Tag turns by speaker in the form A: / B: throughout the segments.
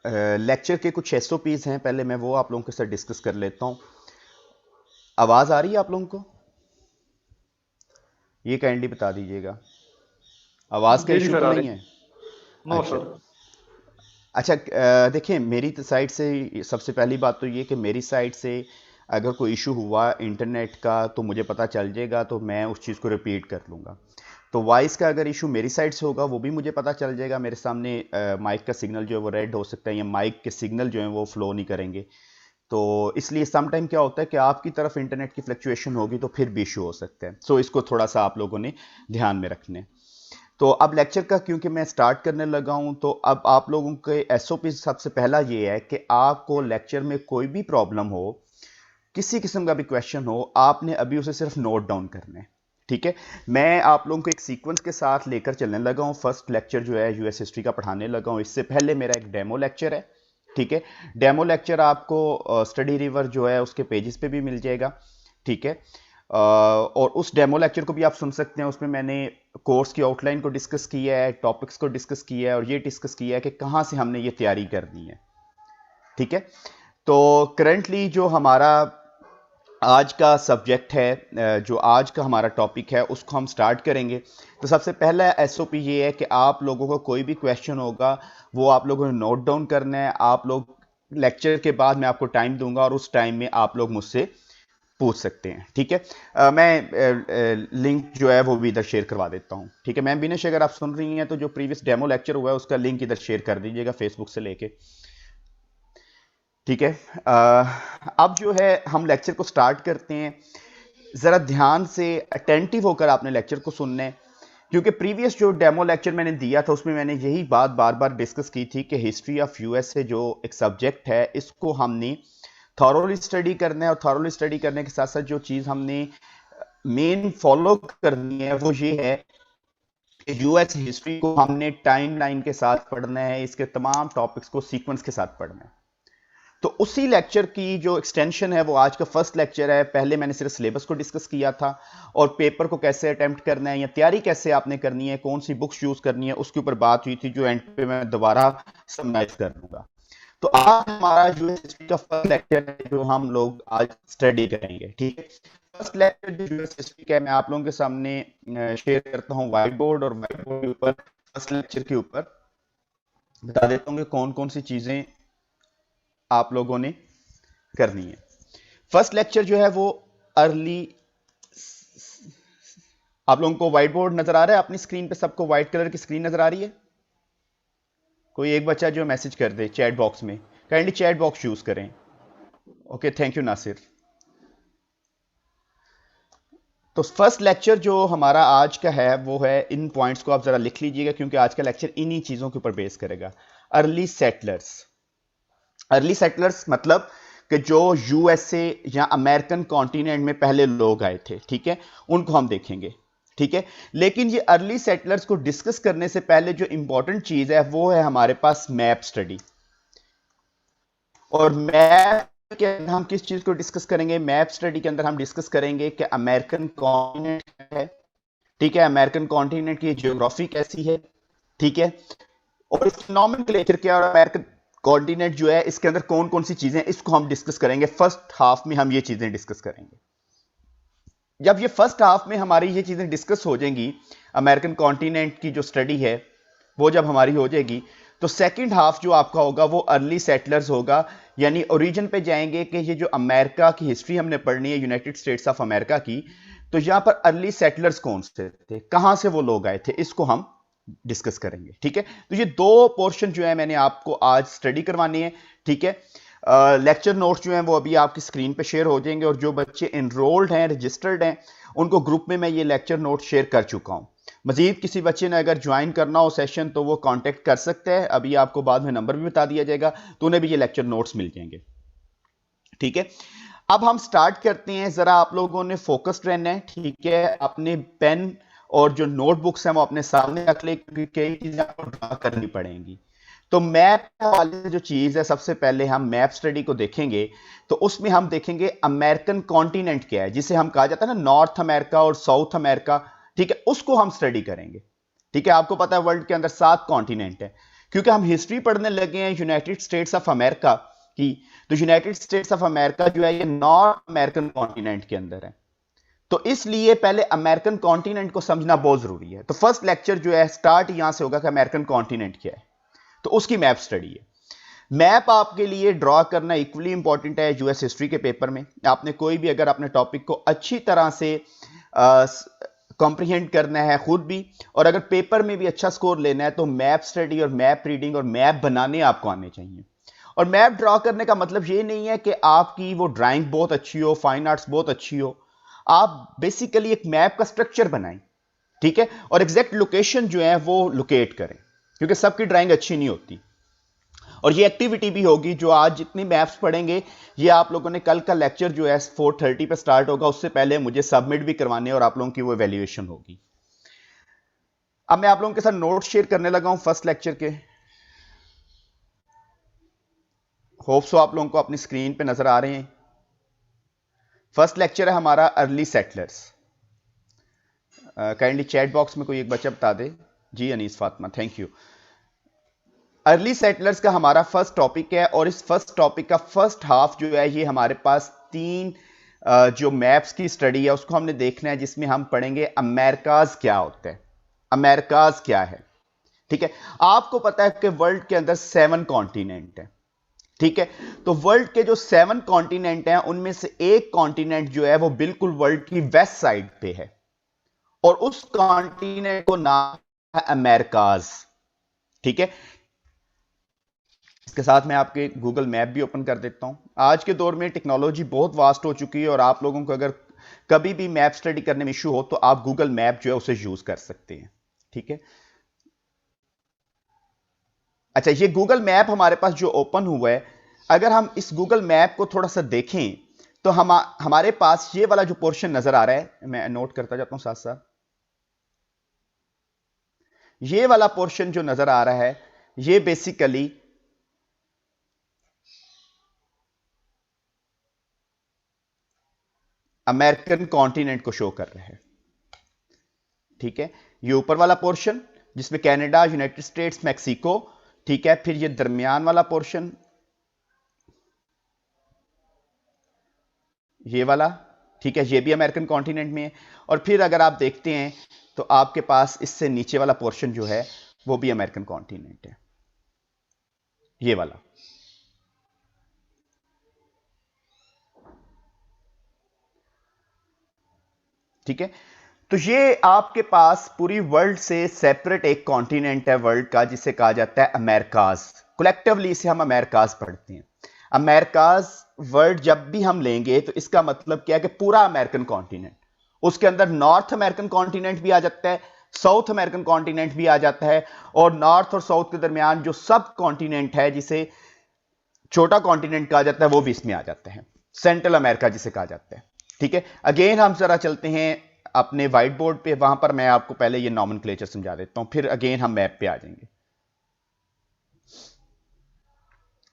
A: Lecture के कुछ SOPs हैं, पहले मैं वो आप लोगों के साथ डिस्कस कर लेता हूं। आवाज आ रही है आप लोगों को? ये काइंडली बता दीजिएगा, आवाज का
B: जी जी
A: इशू
B: सर,
A: तो
B: आ
A: नहीं
B: रही।
A: है?
B: नो
A: अच्छा।
B: सर।
A: अच्छा, देखिए मेरी साइड से सबसे पहली बात तो ये कि मेरी साइड से अगर कोई इशू हुआ इंटरनेट का तो मुझे पता चल जाएगा, तो मैं उस चीज़ को रिपीट कर लूँगा। तो वॉइस का अगर इशू मेरी साइड से होगा वो भी मुझे पता चल जाएगा। मेरे सामने माइक का सिग्नल जो है वो रेड हो सकता है, या माइक के सिग्नल जो है वो फ्लो नहीं करेंगे। तो इसलिए सम टाइम क्या होता है कि आपकी तरफ इंटरनेट की फ्लक्चुएशन होगी तो फिर भी इशू हो सकता है। सो इसको थोड़ा सा आप लोगों ने ध्यान में रखने। तो अब लेक्चर का क्योंकि मैं स्टार्ट करने लगा हूं, तो अब आप लोगों के एसओपी सबसे पहला ये है कि आपको लेक्चर में कोई भी प्रॉब्लम हो, किसी किस्म का भी क्वेश्चन हो, आपने अभी उसे सिर्फ नोट डाउन करना है। ठीक है? मैं आप लोगों को एक सीक्वेंस के साथ लेकर चलने लगा हूं। फर्स्ट लेक्चर जो है यूएस हिस्ट्री का पढ़ाने लगा हूं। इससे पहले मेरा एक डेमो लेक्चर है। ठीक है? डेमो लेक्चर आपको स्टडी रिवर जो है उसके पेजेस पे भी मिल जाएगा। ठीक है? और उस डेमो लेक्चर को भी आप सुन सकते हैं। उसमें मैंने कोर्स की आउटलाइन को डिस्कस किया है, टॉपिक्स को डिस्कस किया है, और ये डिस्कस किया है कि कहाँ से हमने ये तैयारी करनी है। ठीक है? तो करंटली जो हमारा आज का सब्जेक्ट है, जो आज का हमारा टॉपिक है, उसको हम स्टार्ट करेंगे। तो सबसे पहला एसओपी ये है कि आप लोगों को कोई भी क्वेश्चन होगा वो आप लोगों ने नोट डाउन करना है। आप लोग लेक्चर के बाद मैं आपको टाइम दूंगा और उस टाइम में आप लोग मुझसे पूछ सकते हैं। ठीक है? मैं लिंक जो है वो भी इधर शेयर करवा देता हूं। ठीक है मैम विनेश, अगर आप सुन रही हैं तो जो प्रीवियस डेमो लेक्चर हुआ है उसका लिंक इधर शेयर कर दीजिएगा फेसबुक से लेके। ठीक है? अब जो है हम लेक्चर को स्टार्ट करते हैं। जरा ध्यान से अटेंटिव होकर आपने लेक्चर को सुनना है, क्योंकि प्रीवियस जो डेमो लेक्चर मैंने दिया था उसमें मैंने यही बात बार बार डिस्कस की थी कि हिस्ट्री ऑफ यूएसए जो एक सब्जेक्ट है इसको हमने थॉरोली स्टडी करना है। और थॉरोली स्टडी करने के साथ साथ जो चीज हमने मेन फॉलो करनी है वो ये है कि यूएस हिस्ट्री को हमने टाइमलाइन के साथ पढ़ना है, इसके तमाम टॉपिक्स को सीक्वेंस के साथ पढ़ना है। तो उसी लेक्चर की जो एक्सटेंशन है वो आज का फर्स्ट लेक्चर है। पहले मैंने सिर्फ सिलेबस को डिस्कस किया था और पेपर को कैसे अटेम्प्ट करना है या तैयारी कैसे आपने करनी है, कौन सी बुक्स यूज करनी है, उसके ऊपर बात हुई थी, जो एंड पे मैं दोबारा समराइज कर दूंगा। तो आज हमारा जो हिस्ट्री का फर्स्ट लेक्चर है जो हम लोग आज स्टडी करेंगे। ठीक है? फर्स्ट लेक्चर जो यूएस हिस्ट्री का है मैं आप लोगों के सामने शेयर करता हूँ व्हाइट बोर्ड, और व्हाइट बोर्ड के ऊपर फर्स्ट लेक्चर के ऊपर बता देता हूँ कि कौन कौन सी चीजें आप लोगों ने करनी है। फर्स्ट लेक्चर जो है वो अर्ली, आप लोगों को व्हाइट बोर्ड नजर आ रहा है अपनी स्क्रीन पे? सबको व्हाइट कलर की स्क्रीन नजर आ रही है? कोई एक बच्चा जो मैसेज कर दे चैट बॉक्स में, काइंडली चैट बॉक्स यूज करें। Okay, thank you Nasir. तो फर्स्ट लेक्चर जो हमारा आज का है वो है, इन पॉइंट्स को आप जरा लिख लीजिएगा क्योंकि आज का लेक्चर इन्हीं चीजों के ऊपर बेस करेगा। Early settlers. अर्ली सेटलर्स मतलब कि जो यूएसए या अमेरिकन कॉन्टिनेंट में पहले लोग आए थे। ठीक है? उनको हम देखेंगे। ठीक है? लेकिन ये अर्ली सेटलर्स को डिस्कस करने से पहले जो इंपॉर्टेंट चीज है वो है हमारे पास मैप स्टडी। और मैप के अंदर हम किस चीज को डिस्कस करेंगे? मैप स्टडी के अंदर हम डिस्कस करेंगे कि अमेरिकन कॉन्टिनेंट है। ठीक है? अमेरिकन कॉन्टिनेंट की ज्योग्राफी कैसी है। ठीक है? और इसकी नॉमेनक्लेचर क्या, और अमेरिकन कॉन्टिनेंट जो है इसके अंदर कौन कौन सी चीजें, इसको हम डिस्कस करेंगे। फर्स्ट हाफ में हम ये चीजें डिस्कस करेंगे। जब ये फर्स्ट हाफ में हमारी ये चीजें डिस्कस हो जाएंगी, अमेरिकन कॉन्टिनेंट की जो स्टडी है वो जब हमारी हो जाएगी, तो सेकंड हाफ जो आपका होगा वो अर्ली सेटलर्स होगा। यानी ओरिजिन पे जाएंगे कि ये जो अमेरिका की हिस्ट्री हमने पढ़नी है, यूनाइटेड स्टेट्स ऑफ अमेरिका की, तो यहां पर अर्ली सेटलर्स कौन से थे, कहां से वो लोग आए थे, इसको हम डिस्कस करेंगे। ठीक है? तो ये दो पोर्शन जो है मैंने आपको आज स्टडी करवानी है। ठीक है? लेक्चर नोट्स जो हैं वो अभी आपकी स्क्रीन पे शेयर हो जाएंगे, और जो बच्चे इनरोल्ड हैं, रजिस्टर्ड हैं, उनको ग्रुप में मैं ये लेक्चर नोट शेयर कर चुका हूं। मजीद किसी बच्चे ने अगर ज्वाइन करना हो सेशन तो वो कांटेक्ट कर सकते हैं, अभी आपको बाद में नंबर भी बता दिया जाएगा, तो उन्हें भी ये लेक्चर नोट्स मिल जाएंगे। ठीक है? अब हम स्टार्ट करते हैं। जरा आप लोगों ने फोकस्ड रहना है। ठीक है? अपने पेन और जो नोटबुक्स हैं वो अपने सामने रख ले, क्योंकि कई चीजें आपको ड्रा करनी पड़ेंगी। तो मैप वाली जो चीज है, सबसे पहले हम मैप स्टडी को देखेंगे। तो उसमें हम देखेंगे अमेरिकन कॉन्टिनेंट क्या है, जिसे हम कहा जाता है ना नॉर्थ अमेरिका और साउथ अमेरिका। ठीक है? उसको हम स्टडी करेंगे। ठीक है? आपको पता है वर्ल्ड के अंदर 7 कॉन्टिनेंट है। क्योंकि हम हिस्ट्री पढ़ने लगे हैं यूनाइटेड स्टेट्स ऑफ अमेरिका की, तो यूनाइटेड स्टेट्स ऑफ अमेरिका जो है ये नॉर्थ अमेरिकन कॉन्टिनेंट के अंदर है, तो इसलिए पहले अमेरिकन कॉन्टिनेंट को समझना बहुत जरूरी है। तो फर्स्ट लेक्चर जो है स्टार्ट यहां से होगा कि अमेरिकन कॉन्टिनेंट क्या है, तो उसकी मैप स्टडी है। मैप आपके लिए ड्रॉ करना इक्वली इंपॉर्टेंट है यूएस हिस्ट्री के पेपर में। आपने कोई भी अगर अपने टॉपिक को अच्छी तरह से कॉम्प्रिहेंड करना है खुद भी, और अगर पेपर में भी अच्छा स्कोर लेना है, तो मैप स्टडी और मैप रीडिंग और मैप बनाने आपको आने चाहिए। और मैप ड्रॉ करने का मतलब ये नहीं है कि आपकी वो ड्राइंग बहुत अच्छी हो, फाइन आर्ट्स बहुत अच्छी हो, आप बेसिकली एक मैप का स्ट्रक्चर बनाएं, ठीक है, और एग्जैक्ट लोकेशन जो है वो लोकेट करें, क्योंकि सबकी ड्राइंग अच्छी नहीं होती। और ये एक्टिविटी भी होगी जो आज जितनी मैप्स पढ़ेंगे, ये आप लोगों ने कल का लेक्चर जो है 4:30 पे स्टार्ट होगा, उससे पहले मुझे सबमिट भी करवाने और आप लोगों की वो वैल्यूएशन होगी। अब मैं आप लोगों के साथ नोट शेयर करने लगा हूं फर्स्ट लेक्चर के। होप सो आप लोगों को अपनी स्क्रीन पे नजर आ रहे हैं। फर्स्ट लेक्चर है हमारा early settlers. Kindly chat box में कोई एक बच्चा बता दे। जी Anees Fatima, thank you. Early settlers का हमारा फर्स्ट टॉपिक है, और इस फर्स्ट टॉपिक का फर्स्ट हाफ जो है ये हमारे पास 3 जो मैप्स की स्टडी है उसको हमने देखना है, जिसमें हम पढ़ेंगे अमेरिकाज क्या होता है, अमेरिकाज क्या है। ठीक है, आपको पता है कि वर्ल्ड के अंदर 7 कॉन्टिनेंट है, ठीक है, तो वर्ल्ड के जो 7 कॉन्टिनेंट हैं उनमें से एक कॉन्टिनेंट जो है वो बिल्कुल वर्ल्ड की वेस्ट साइड पे है, और उस कॉन्टिनेंट को नाम है अमेरिकाज। ठीक है, इसके साथ मैं आपके गूगल मैप भी ओपन कर देता हूं। आज के दौर में टेक्नोलॉजी बहुत वास्ट हो चुकी है, और आप लोगों को अगर कभी भी मैप स्टडी करने में इशू हो तो आप गूगल मैप जो है उसे यूज कर सकते हैं। ठीक है, अच्छा, ये गूगल मैप हमारे पास जो ओपन हुआ है, अगर हम इस गूगल मैप को थोड़ा सा देखें तो हमारे पास ये वाला जो पोर्शन नजर आ रहा है, मैं नोट करता जाता हूं साथ साथ, ये वाला पोर्शन जो नजर आ रहा है ये बेसिकली अमेरिकन कॉन्टिनेंट को शो कर रहा है। ठीक है, ये ऊपर वाला पोर्शन जिसमें कनाडा, यूनाइटेड स्टेट्स, मैक्सिको, ठीक है, फिर ये दरमियान वाला पोर्शन ये वाला, ठीक है, ये भी अमेरिकन कॉन्टिनेंट में है। और फिर अगर आप देखते हैं तो आपके पास इससे नीचे वाला पोर्शन जो है वो भी अमेरिकन कॉन्टिनेंट है, ये वाला। ठीक है, तो ये आपके पास पूरी वर्ल्ड से सेपरेट एक कॉन्टिनेंट है वर्ल्ड का, जिसे कहा जाता है अमेरिकाज। कलेक्टिवली इसे हम अमेरिकाज पढ़ते हैं। अमेरिकाज वर्ड जब भी हम लेंगे तो इसका मतलब क्या है कि पूरा अमेरिकन कॉन्टिनेंट, उसके अंदर नॉर्थ अमेरिकन कॉन्टिनेंट भी आ जाता है, साउथ अमेरिकन कॉन्टिनेंट भी आ जाता है, और नॉर्थ और साउथ के दरमियान जो सब कॉन्टिनेंट है जिसे छोटा कॉन्टिनेंट कहा जाता है वो भी इसमें आ जाता है, सेंट्रल अमेरिका जिसे कहा जाता है। ठीक है, अगेन हम जरा चलते हैं अपने व्हाइट बोर्ड पे, वहां पर मैं आपको पहले ये नॉमेनक्लेचर समझा देता हूं, फिर अगेन हम मैप पे आ जाएंगे।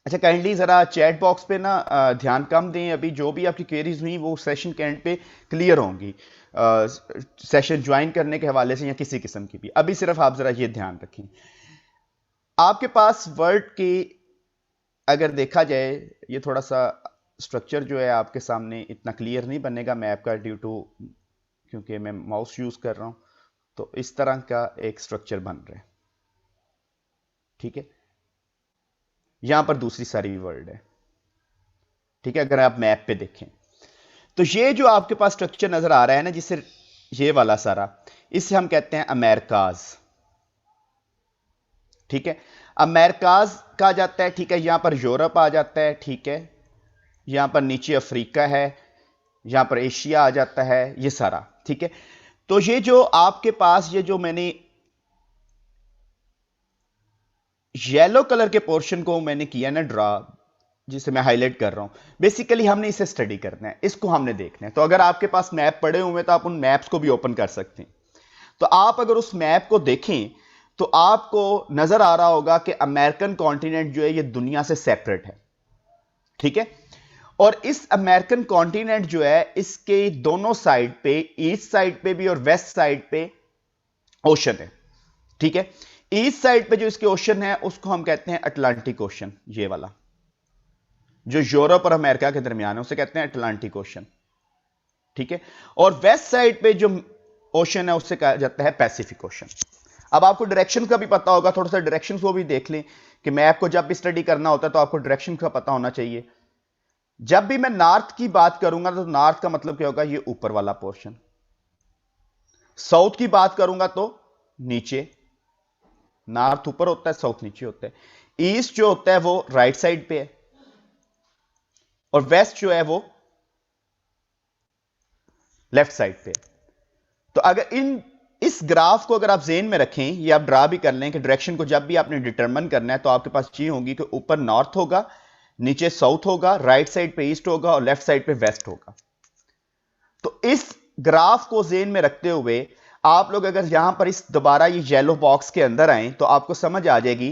A: अच्छा, काइंडली जरा चैट बॉक्स पे ना ध्यान कम दें, अभी जो भी आपकी क्वेरीज हुई वो सेशन के एंड पे क्लियर होंगी, सेशन ज्वाइन करने के हवाले से या किसी किस्म की भी। अभी सिर्फ आप जरा ये ध्यान रखें, आपके पास वर्ड की अगर देखा जाए, ये थोड़ा सा स्ट्रक्चर जो है आपके सामने इतना क्लियर नहीं बनेगा मैप का, ड्यू टू क्योंकि मैं माउस यूज कर रहा हूं, तो इस तरह का एक स्ट्रक्चर बन रहा है। ठीक है, यहां पर दूसरी सारी वर्ड है। ठीक है, अगर आप मैप पे देखें तो ये जो आपके पास स्ट्रक्चर नजर आ रहा है ना, जिससे ये वाला सारा, इसे हम कहते हैं अमेरिकाज। ठीक है, अमेरिकाज कहा जाता है। ठीक है, यहां पर यूरोप आ जाता है, ठीक है, यहां पर नीचे अफ्रीका है, यहां पर एशिया आ जाता है, ये सारा। ठीक है, तो ये जो आपके पास ये जो मैंने येलो कलर के पोर्शन को मैंने किया ना ड्रा, जिसे मैं हाईलाइट कर रहा हूं, बेसिकली हमने इसे स्टडी करना है, इसको हमने देखना है। तो अगर आपके पास मैप पड़े हुए हैं तो आप उन मैप्स को भी ओपन कर सकते हैं। तो आप अगर उस मैप को देखें तो आपको नजर आ रहा होगा कि अमेरिकन कॉन्टिनेंट जो है ये दुनिया से सेपरेट है। ठीक है, और इस अमेरिकन कॉन्टिनेंट जो है इसके दोनों साइड पे, ईस्ट साइड पे भी और वेस्ट साइड पे ओशन है। ठीक है, ईस्ट साइड पे जो इसके ओशन है उसको हम कहते हैं अटलांटिक ओशन, ये वाला जो यूरोप और अमेरिका के दरमियान है उसे कहते हैं अटलांटिक ओशन, ठीक है। और वेस्ट साइड पे जो ओशन है उससे कहा जाता है पैसिफिक ओशन। अब आपको डायरेक्शन का भी पता होगा, थोड़ा सा डायरेक्शन को भी देख लें कि मैप को जब भी स्टडी करना होता है तो आपको डायरेक्शन का पता होना चाहिए। जब भी मैं नॉर्थ की बात करूंगा तो नॉर्थ का मतलब क्या होगा, ये ऊपर वाला पोर्शन। साउथ की बात करूंगा तो नीचे, नॉर्थ ऊपर होता है, साउथ नीचे होता है। ईस्ट जो होता है वो राइट साइड पे है और वेस्ट जो है वो लेफ्ट साइड पे। तो अगर इस ग्राफ को अगर आप ज़हन में रखें, ये आप ड्रा भी कर लें कि डायरेक्शन को जब भी आपने डिटरमिन करना है तो आपके पास चीज होगी कि ऊपर नॉर्थ होगा, नीचे साउथ होगा, राइट साइड पे ईस्ट होगा और लेफ्ट साइड पे वेस्ट होगा। तो इस ग्राफ को ज़हन में रखते हुए आप लोग अगर यहां पर इस दोबारा ये येलो बॉक्स के अंदर आए तो आपको समझ आ जाएगी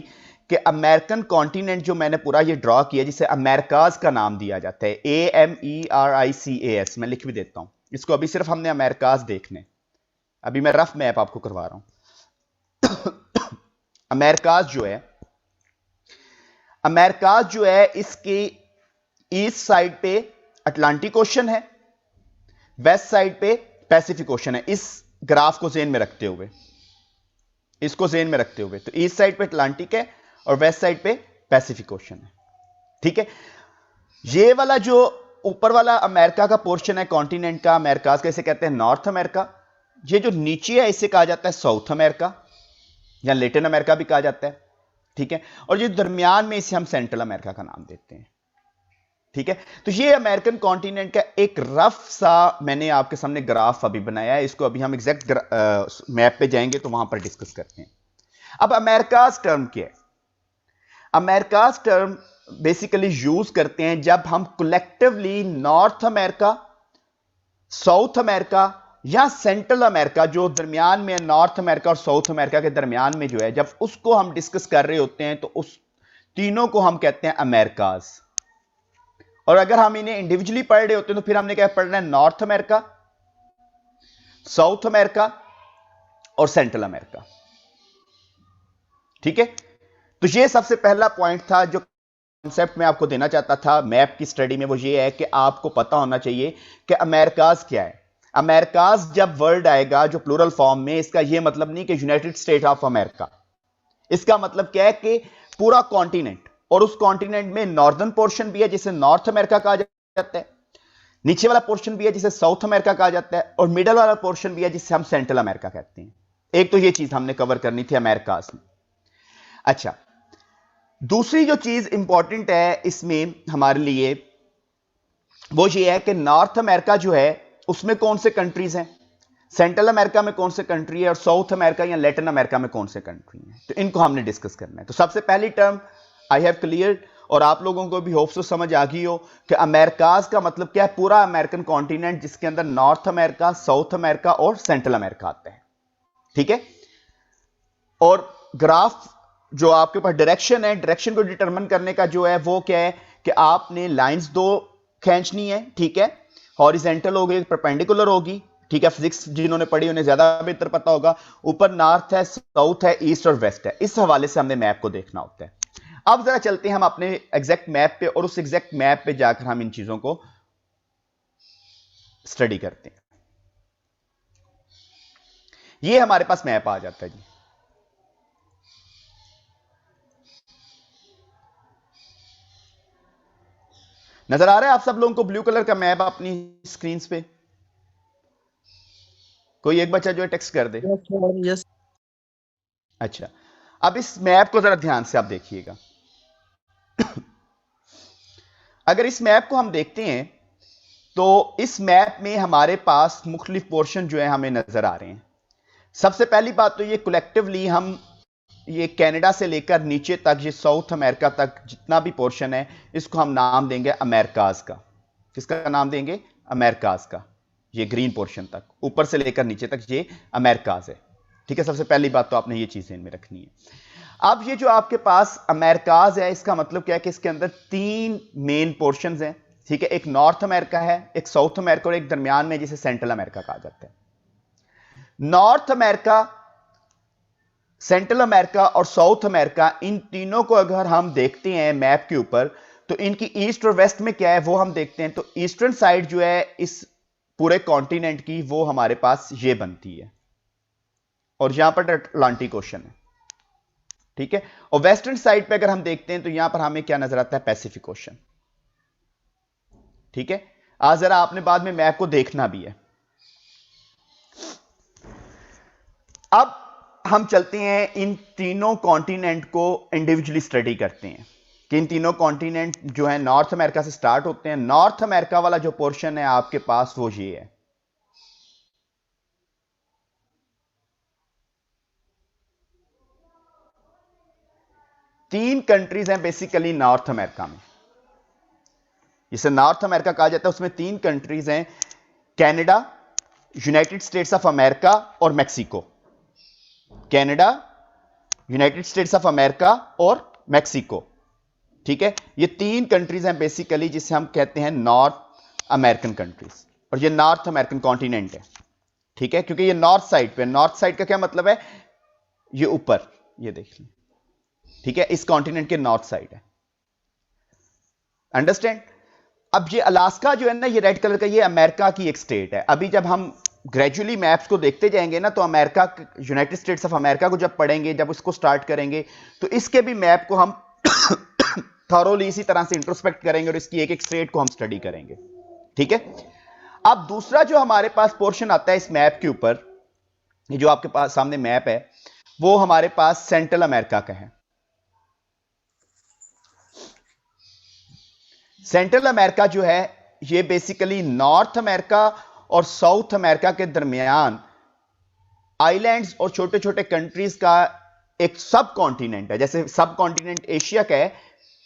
A: कि अमेरिकन कॉन्टिनेंट जो मैंने पूरा ये ड्रॉ किया, जिसे अमेरिकाज का नाम दिया जाता है, AMERICAS, मैं लिख भी देता हूं इसको। अभी सिर्फ हमने अमेरिकाज देखने, अभी मैं रफ मैप आपको करवा रहा हूं। अमेरिकाज जो है इसके ईस्ट साइड पे अटलांटिक ओशन है, वेस्ट साइड पे पैसिफिक ओशन है। इस ग्राफ को ज़हन में रखते हुए, इसको ज़हन में रखते हुए, तो ईस्ट साइड पे अटलांटिक है और वेस्ट साइड पे पैसिफिक ओशन है, ठीक है। ये वाला जो ऊपर वाला अमेरिका का पोर्शन है कॉन्टिनेंट का, अमेरिकाज का, इसे कहते हैं नॉर्थ अमेरिका। ये जो नीचे है इसे कहा जाता है साउथ अमेरिका या लैटिन अमेरिका भी कहा जाता है, ठीक है। और ये दरमियान में इसे हम सेंट्रल अमेरिका का नाम देते हैं, ठीक है। तो ये अमेरिकन कॉन्टिनेंट का एक रफ सा मैंने आपके सामने ग्राफ अभी बनाया है। इसको अभी हम एग्जैक्ट मैप पे जाएंगे तो वहां पर डिस्कस करते हैं। अब अमेरिकाज टर्म क्या है? अमेरिकाज टर्म बेसिकली यूज करते हैं जब हम collectively north America, south America या सेंट्रल अमेरिका, जो दरमियान में नॉर्थ अमेरिका और साउथ अमेरिका के दरमियान में जो है, जब उसको हम डिस्कस कर रहे होते हैं तो उस तीनों को हम कहते हैं अमेरिकाज। और अगर हम इन्हें इंडिविजुअली पढ़ रहे होते हैं तो फिर हमने क्या पढ़ना है, नॉर्थ अमेरिका, साउथ अमेरिका और सेंट्रल अमेरिका, ठीक है। तो ये सबसे पहला पॉइंट था जो कॉन्सेप्ट मैं आपको देना चाहता था मैप की स्टडी में, वो ये है कि आपको पता होना चाहिए कि अमेरिकाज क्या है। अमेरिकाज जब वर्ड आएगा जो प्लूरल फॉर्म में, इसका यह मतलब नहीं कि यूनाइटेड स्टेट ऑफ अमेरिका। इसका मतलब क्या है कि पूरा कॉन्टिनेंट, और उस कॉन्टिनेंट में नॉर्दर्न पोर्शन भी है जिसे नॉर्थ अमेरिका कहा जाता है, नीचे वाला पोर्शन भी है जिसे साउथ अमेरिका कहा जाता है, और मिडल वाला पोर्शन भी है जिसे हम सेंट्रल अमेरिका कहते हैं। एक तो ये चीज हमने कवर करनी थी अमेरिकाज में। अच्छा, दूसरी जो चीज इंपॉर्टेंट है इसमें हमारे लिए वो ये है कि नॉर्थ अमेरिका जो है उसमें कौन से कंट्रीज हैं, सेंट्रल अमेरिका में कौन से कंट्री है, और साउथ अमेरिका या लैटिन अमेरिका में कौन से कंट्री हैं। तो इनको हमने डिस्कस करना है। तो सबसे पहली टर्म आई हैव क्लियर, और आप लोगों को भी होप सो समझ आ गई हो कि अमेरिकाज का मतलब क्या है, पूरा अमेरिकन कॉन्टिनेंट जिसके अंदर नॉर्थ अमेरिका, साउथ अमेरिका और सेंट्रल अमेरिका आते हैं, ठीक है। और ग्राफ जो आपके पास डायरेक्शन है, डायरेक्शन को डिटरमिन करने का जो है वो क्या है कि आपने लाइंस दो खींचनी है, ठीक है। हॉरिजेंटल होगी, परपेंडिकुलर होगी, ठीक है। फिजिक्स जिन्होंने पढ़ी उन्हें ज्यादा बेहतर पता होगा। ऊपर नॉर्थ है, साउथ है, ईस्ट और वेस्ट है। इस हवाले से हमने मैप को देखना होता है। अब जरा चलते हैं हम अपने एग्जैक्ट मैप पे, और उस एग्जैक्ट मैप पे जाकर हम इन चीजों को स्टडी करते हैं। ये हमारे पास मैप आ जाता है जी। नजर आ रहा है आप सब लोगों को ब्लू कलर का मैप अपनी स्क्रीन पे? कोई एक बच्चा जो है टेक्स्ट कर दे।
B: यस।
A: अच्छा, अब इस मैप को जरा ध्यान से आप देखिएगा। अगर इस मैप को हम देखते हैं तो इस मैप में हमारे पास मुख्तलिफ पोर्शन जो है हमें नजर आ रहे हैं। सबसे पहली बात तो ये कलेक्टिवली हम ये कनाडा से लेकर नीचे तक, ये साउथ अमेरिका तक जितना भी पोर्शन है, इसको हम नाम देंगे अमेरिकाज का। किसका नाम देंगे? अमेरिकाज का। ये ग्रीन पोर्शन तक, ऊपर से लेकर नीचे तक ये अमेरिकाज है, ठीक है। सबसे पहली बात तो आपने ये चीज में रखनी है। अब ये जो आपके पास अमेरिकाज है, इसका मतलब क्या है कि इसके अंदर तीन मेन पोर्शंस हैं, ठीक है। एक नॉर्थ अमेरिका है, एक साउथ अमेरिका और एक दरमियान में जिसे सेंट्रल अमेरिका कहा जाता है। नॉर्थ अमेरिका सेंट्रल अमेरिका और साउथ अमेरिका, इन तीनों को अगर हम देखते हैं मैप के ऊपर, तो इनकी ईस्ट और वेस्ट में क्या है वो हम देखते हैं। तो ईस्टर्न साइड जो है इस पूरे कॉन्टिनेंट की, वो हमारे पास ये बनती है, और यहां पर अटलांटिक ओशन है, ठीक है। और वेस्टर्न साइड पे अगर हम देखते हैं तो यहां पर हमें क्या नजर आता है, पैसिफिक ओशन, ठीक है। आज जरा आपने बाद में मैप को देखना भी है। अब हम चलते हैं इन तीनों कॉन्टिनेंट को इंडिविजुअली स्टडी करते हैं कि इन तीनों कॉन्टिनेंट जो है नॉर्थ अमेरिका से स्टार्ट होते हैं। नॉर्थ अमेरिका वाला जो पोर्शन है आपके पास वो ये है, तीन कंट्रीज हैं बेसिकली नॉर्थ अमेरिका में, जिसे नॉर्थ अमेरिका कहा जाता है। उसमें तीन कंट्रीज हैं, Canada, United States of America और Mexico. Canada, United States of America और मैक्सिको, ठीक है। ये तीन कंट्रीज हैं बेसिकली जिसे हम कहते हैं नॉर्थ अमेरिकन कंट्रीज, और ये नॉर्थ अमेरिकन कॉन्टिनेंट है, ठीक है, क्योंकि ये नॉर्थ साइड पे। नॉर्थ साइड का क्या मतलब है, ये ऊपर, ये देख लीजिए, ठीक है, इस कॉन्टिनेंट के नॉर्थ साइड है, अंडरस्टैंड। अब ये अलास्का जो है ना, ये रेड कलर का, ये अमेरिका की एक स्टेट है। अभी जब हम ग्रेजुअली मैप्स को देखते जाएंगे ना, तो America, United States of America को जब पढ़ेंगे, जब उसको स्टार्ट करेंगे, तो इसके भी मैप को हम थॉरोली इसी तरह से इंट्रोस्पेक्ट करेंगे और इसकी एक एक स्टेट को हम स्टडी करेंगे, ठीक है। अब दूसरा जो हमारे पास पोर्शन आता है इस मैप के ऊपर, ये जो आपके पास सामने मैप है, वो हमारे पास सेंट्रल अमेरिका का है। सेंट्रल अमेरिका जो है ये बेसिकली नॉर्थ अमेरिका और साउथ अमेरिका के दरमियान आइलैंड्स और छोटे छोटे कंट्रीज का एक सब कॉन्टिनेंट है। जैसे सब कॉन्टिनेंट एशिया का है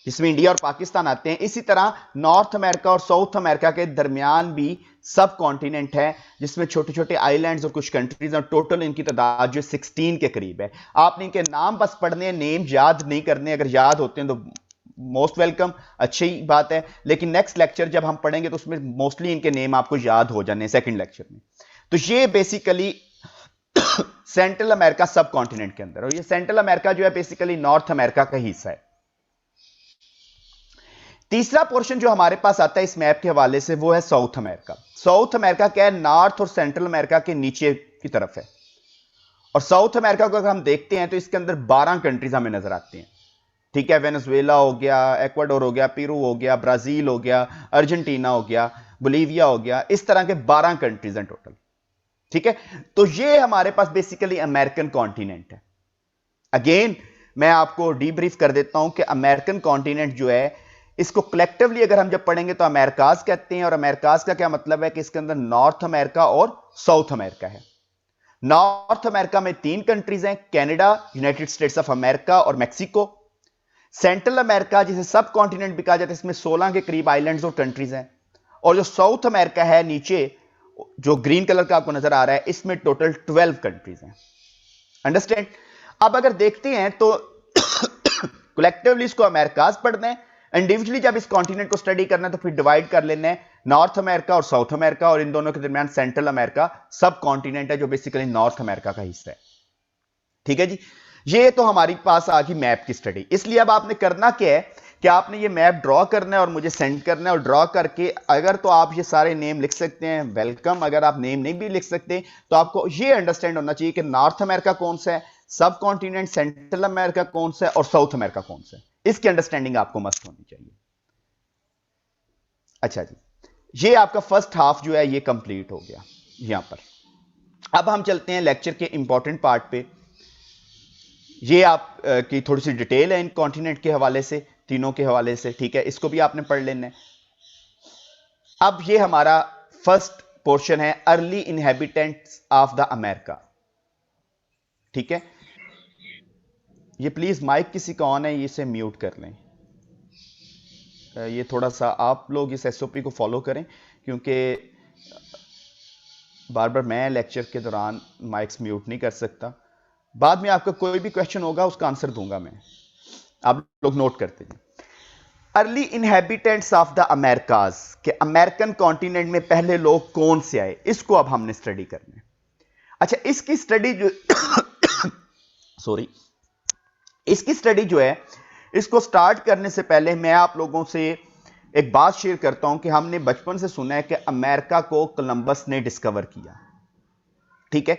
A: जिसमें इंडिया और पाकिस्तान आते हैं, इसी तरह नॉर्थ अमेरिका और साउथ अमेरिका के दरमियान भी सब कॉन्टिनेंट है जिसमें छोटे छोटे आइलैंड्स और कुछ कंट्रीज, और टोटल इनकी तादाद जो 16 के करीब है। आपने इनके नाम बस पढ़ने, नेम याद नहीं करने। अगर याद होते हैं तो मोस्ट वेलकम, अच्छी बात है, लेकिन नेक्स्ट लेक्चर जब हम पढ़ेंगे तो उसमें मोस्टली इनके नेम आपको याद हो जाने सेकंड लेक्चर में। तो ये बेसिकली सेंट्रल अमेरिका सब कॉन्टिनेंट के अंदर, और ये सेंट्रल अमेरिका जो है बेसिकली नॉर्थ अमेरिका का हिस्सा है। तीसरा पोर्शन जो हमारे पास आता है इस मैप के हवाले से, वो है साउथ अमेरिका। साउथ अमेरिका क्या है, नॉर्थ और सेंट्रल अमेरिका के नीचे की तरफ है। और साउथ अमेरिका को अगर हम देखते हैं तो इसके अंदर 12 कंट्रीज हमें नजर आती हैं, ठीक है। वेनेजुएला हो गया, इक्वाडोर हो गया, पेरू हो गया, ब्राजील हो गया, अर्जेंटीना हो गया, बोलीविया हो गया, इस तरह के 12 कंट्रीज हैं टोटल, ठीक है। तो ये हमारे पास बेसिकली अमेरिकन कॉन्टिनेंट है। अगेन मैं आपको डीब्रीफ कर देता हूं कि अमेरिकन कॉन्टिनेंट जो है, इसको कलेक्टिवली अगर हम जब पढ़ेंगे तो अमेरिकाज कहते हैं। और अमेरिकाज का क्या मतलब है कि इसके अंदर नॉर्थ अमेरिका और साउथ अमेरिका है। नॉर्थ अमेरिका में 3 कंट्रीज हैं, Canada, United States of America और मैक्सिको। सेंट्रल अमेरिका जिसे सब कॉन्टिनेंट भी कहा जाता है, इसमें 16 के करीब आइलैंड्स और कंट्रीज हैं। और जो साउथ अमेरिका है नीचे, जो ग्रीन कलर का आपको नजर आ रहा है, इसमें टोटल 12 कंट्रीज हैं, अंडरस्टैंड। अब अगर देखते हैं तो कलेक्टिवली इसको अमेरिकाज पढ़ना है, इंडिविजुअली जब इस कॉन्टिनेंट को स्टडी करना है तो फिर डिवाइड कर लेना है नॉर्थ अमेरिका और साउथ अमेरिका, और इन दोनों के दरमियान सेंट्रल अमेरिका सब कॉन्टिनेंट है जो बेसिकली नॉर्थ अमेरिका का हिस्सा है, ठीक है जी। ये तो हमारी पास आ गई मैप की स्टडी। इसलिए अब आपने करना क्या है कि आपने ये मैप ड्रॉ करना है और मुझे सेंड करना है, और ड्रॉ करके अगर तो आप ये सारे नेम लिख सकते हैं, वेलकम। अगर आप नेम नहीं भी लिख सकते तो आपको ये अंडरस्टैंड होना चाहिए कि नॉर्थ अमेरिका कौन सा है, सब कॉन्टिनेंट सेंट्रल अमेरिका कौन सा है और साउथ अमेरिका कौन सा है। इसकी अंडरस्टैंडिंग आपको मस्त होनी चाहिए। अच्छा जी, ये आपका फर्स्ट हाफ जो है ये कंप्लीट हो गया यहां पर। अब हम चलते हैं लेक्चर के इंपॉर्टेंट पार्ट पे। ये आप की थोड़ी सी डिटेल है इन कॉन्टिनेंट के हवाले से, तीनों के हवाले से, ठीक है। इसको भी आपने पढ़ लेना है। अब ये हमारा फर्स्ट पोर्शन है, early inhabitants of the America, ठीक है। ये प्लीज माइक किसी का ऑन है, इसे म्यूट कर लें। ये थोड़ा सा आप लोग इस एसओपी को फॉलो करें, क्योंकि बार बार मैं लेक्चर के दौरान माइक्स म्यूट नहीं कर सकता। बाद में आपका कोई भी क्वेश्चन होगा उसका आंसर दूंगा मैं, आप लोग नोट करते हैं। Early inhabitants of the Americas, के अमेरिकन कॉन्टिनेंट में पहले लोग कौन से आए, इसको अब हमने स्टडी करना है। अच्छा, इसकी स्टडी जो सॉरी, इसकी स्टडी जो है, इसको स्टार्ट करने से पहले मैं आप लोगों से एक बात शेयर करता हूं कि हमने बचपन से सुना है कि अमेरिका को कोलंबस ने डिस्कवर किया। ठीक है,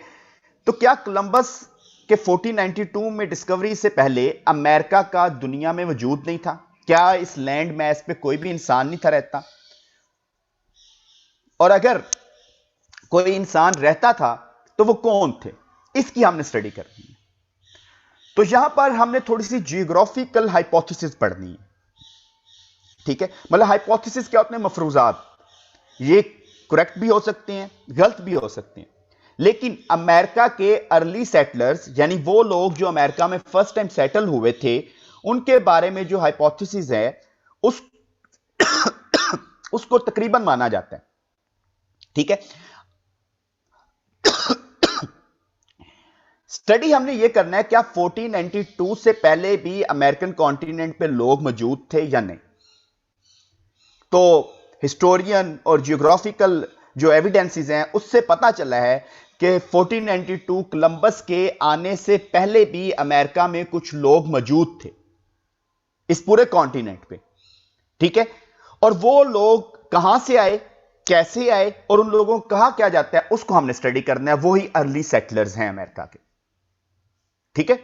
A: तो क्या कोलंबस के 1492 में डिस्कवरी से पहले अमेरिका का दुनिया में वजूद नहीं था? क्या इस लैंड मैस पे कोई भी इंसान नहीं था रहता? और अगर कोई इंसान रहता था तो वो कौन थे? इसकी हमने स्टडी करनी है। तो यहां पर हमने थोड़ी सी जियोग्राफिकल हाइपोथेसिस पढ़नी है। ठीक है, मतलब हाइपोथेसिस क्या होते हैं? मफरूजात। ये करेक्ट भी हो सकते हैं, गलत भी हो सकते हैं, लेकिन अमेरिका के अर्ली सेटलर्स, यानी वो लोग जो अमेरिका में फर्स्ट टाइम सेटल हुए थे, उनके बारे में जो हाइपोथेसिस है उस उसको तकरीबन माना जाता है। ठीक है, स्टडी हमने ये करना है, क्या 1492 से पहले भी अमेरिकन कॉन्टिनेंट पे लोग मौजूद थे या नहीं। तो हिस्टोरियन और जियोग्राफिकल जो एविडेंसेस हैं उससे पता चला है कि 1492 कोलंबस के आने से पहले भी अमेरिका में कुछ लोग मौजूद थे इस पूरे कॉन्टिनेंट पे। ठीक है, और वो लोग कहां से आए, कैसे आए, और उन लोगों को कहा क्या जाता है, उसको हमने स्टडी करना है। वो ही अर्ली सेटलर्स हैं अमेरिका के। ठीक है,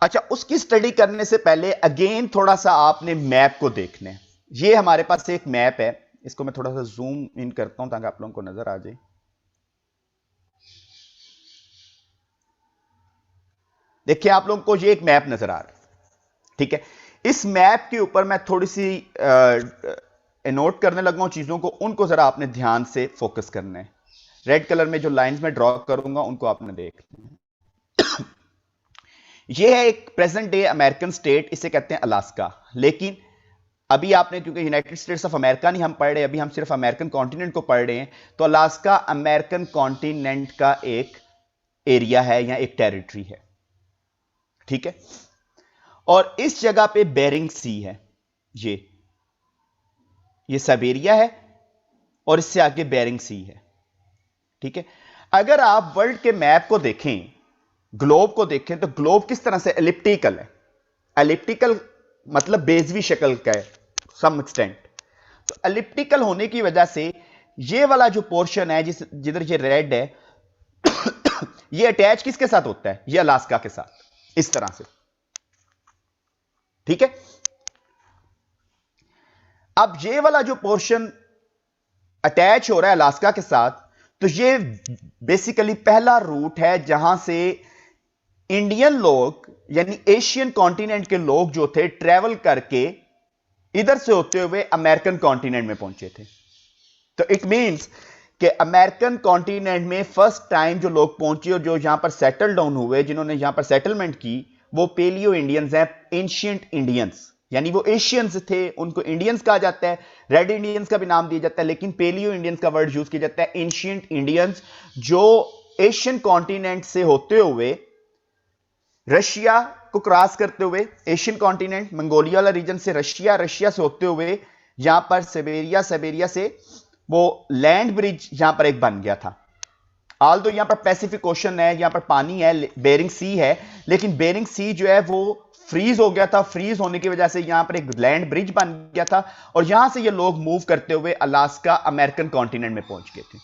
A: अच्छा, उसकी स्टडी करने से पहले अगेन थोड़ा सा आपने मैप को देखना है। ये हमारे पास एक मैप है, इसको मैं थोड़ा सा जूम इन करता हूं ताकि आप लोगों को नजर आ जाए। देखिए, आप लोगों को ये एक मैप नजर आ रहा है। ठीक है, इस मैप के ऊपर मैं थोड़ी सी नोट करने लगा हूं चीजों को, उनको जरा आपने ध्यान से फोकस करना है। रेड कलर में जो लाइंस में ड्रॉ करूंगा उनको आपने देखना है। यह है एक प्रेजेंट डे अमेरिकन स्टेट, इसे कहते हैं अलास्का। लेकिन अभी आपने, क्योंकि यूनाइटेड स्टेट्स ऑफ अमेरिका नहीं हम पढ़ रहे, अभी हम सिर्फ अमेरिकन कॉन्टिनेंट को पढ़ रहे हैं, तो अलास्का अमेरिकन कॉन्टिनेंट का एक एरिया है या एक टेरिटरी है। ठीक है, और इस जगह पे बेरिंग सी है, ये साइबेरिया है, और इससे आगे बेरिंग सी है। ठीक है, अगर आप वर्ल्ड के मैप को देखें, ग्लोब को देखें, तो ग्लोब किस तरह से एलिप्टिकल है। एलिप्टिकल मतलब बेजवी शक्ल का है सम एक्सटेंट। तो एलिप्टिकल होने की वजह से ये वाला जो पोर्शन है जिधर ये रेड है ये अटैच किसके साथ होता है? ये अलास्का के साथ, इस तरह से। ठीक है, अब ये वाला जो पोर्शन अटैच हो रहा है अलास्का के साथ, तो ये बेसिकली पहला रूट है जहां से इंडियन लोग यानी एशियन कॉन्टिनेंट के लोग जो थे ट्रेवल करके इधर से होते हुए अमेरिकन कॉन्टिनेंट में पहुंचे थे। तो इट मींस कि अमेरिकन कॉन्टिनेंट में फर्स्ट टाइम जो लोग पहुंचे और जो यहां पर सेटल डाउन हुए, जिन्होंने यहां पर सेटलमेंट की, वो पेलियो इंडियंस हैं, एंशियंट इंडियंस, यानी वो एशियंस थे, उनको इंडियंस कहा जाता है। रेड इंडियंस का भी नाम दिया जाता है, लेकिन पेलियो इंडियंस का वर्ड यूज किया जाता है, एंशियंट इंडियंस, जो एशियन कॉन्टिनेंट से होते हुए रशिया को क्रॉस करते हुए, एशियन कॉन्टिनेंट मंगोलिया वाला रीजन से रशिया, रशिया से होते हुए यहां पर साइबेरिया, साइबेरिया से वो लैंड ब्रिज यहां पर एक बन गया था। ऑल दो यहां पर पैसिफिक ओशन है, यहां पर पानी है, बेरिंग सी है, लेकिन बेरिंग सी जो है वो फ्रीज हो गया था। फ्रीज होने की वजह से यहां पर एक लैंड ब्रिज बन गया था, और यहां से ये लोग मूव करते हुए अलास्का अमेरिकन कॉन्टिनेंट में पहुंच गए थे।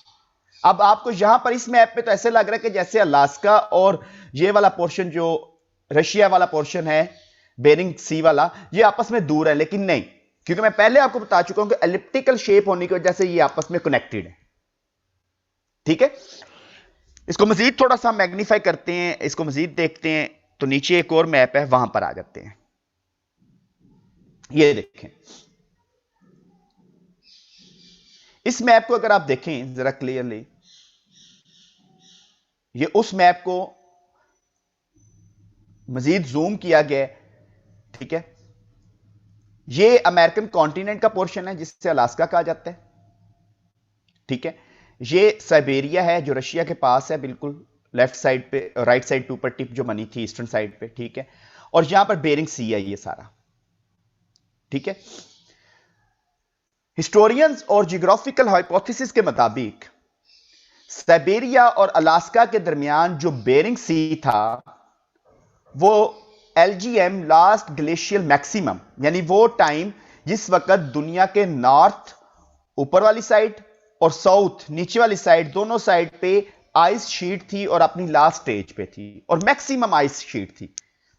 A: अब आपको यहां पर इस मैप पे तो ऐसे लग रहा है कि जैसे अलास्का और ये वाला पोर्शन जो रशिया वाला पोर्शन है, बेरिंग सी वाला, ये आपस में दूर है, लेकिन नहीं, क्योंकि मैं पहले आपको बता चुका हूं कि एलिप्टिकल शेप होने की वजह से ये आपस में कनेक्टेड है। ठीक है, इसको मजीद थोड़ा सा मैग्नीफाई करते हैं, इसको मजीद देखते हैं, तो नीचे एक और मैप है, वहां पर आ जाते हैं। ये देखें, इस मैप को अगर आप देखें जरा क्लियरली, ये उस मैप को मजीद जूम किया गया। ठीक है, ये अमेरिकन कॉन्टिनेंट का पोर्शन है जिससे अलास्का कहा जाता है। ठीक है, ये साइबेरिया है जो रशिया के पास है, बिल्कुल लेफ्ट साइड पे, राइट साइड पे ऊपर टिप जो बनी थी ईस्टर्न साइड पे। ठीक है, और यहां पर बेरिंग सी है ये सारा। ठीक है, हिस्टोरियंस और जियोग्राफिकल हाइपोथेसिस के मुताबिक साइबेरिया और अलास्का के दरमियान जो बेरिंग सी था, वो LGM लास्ट ग्लेशियल मैक्सिमम, यानी वो टाइम जिस वक्त दुनिया के नॉर्थ ऊपर वाली साइड और साउथ नीचे वाली साइड, दोनों साइड पे आइस शीट थी और अपनी लास्ट स्टेज पे थी और मैक्सिमम आइस शीट थी।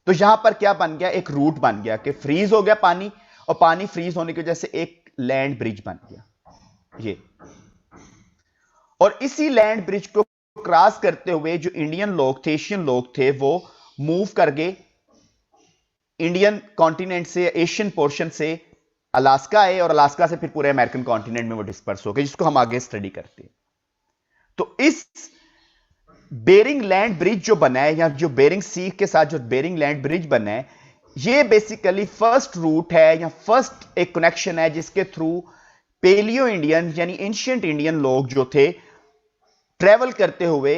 A: तो यहां पर क्या बन गया, एक रूट बन गया कि फ्रीज हो गया पानी, और पानी फ्रीज होने की वजह से एक लैंड ब्रिज बन गया ये। और इसी लैंड ब्रिज को क्रॉस करते हुए जो इंडियन लोग थे, एशियन लोग थे, वो मूव कर गए इंडियन कॉन्टिनेंट से, एशियन पोर्शन से अलास्का आए, और अलास्का से फिर पूरे अमेरिकन कॉन्टिनेंट में वो डिस्पर्स हो गए, जिसको हम आगे स्टडी करते हैं। तो इस बेरिंग लैंड ब्रिज जो बना है, या जो बेरिंग सी के साथ जो बेरिंग लैंड ब्रिज बना है, ये बेसिकली फर्स्ट रूट है या फर्स्ट एक कनेक्शन है जिसके थ्रू पेलियो इंडियन यानी एंशिएंट इंडियन लोग जो थे ट्रेवल करते हुए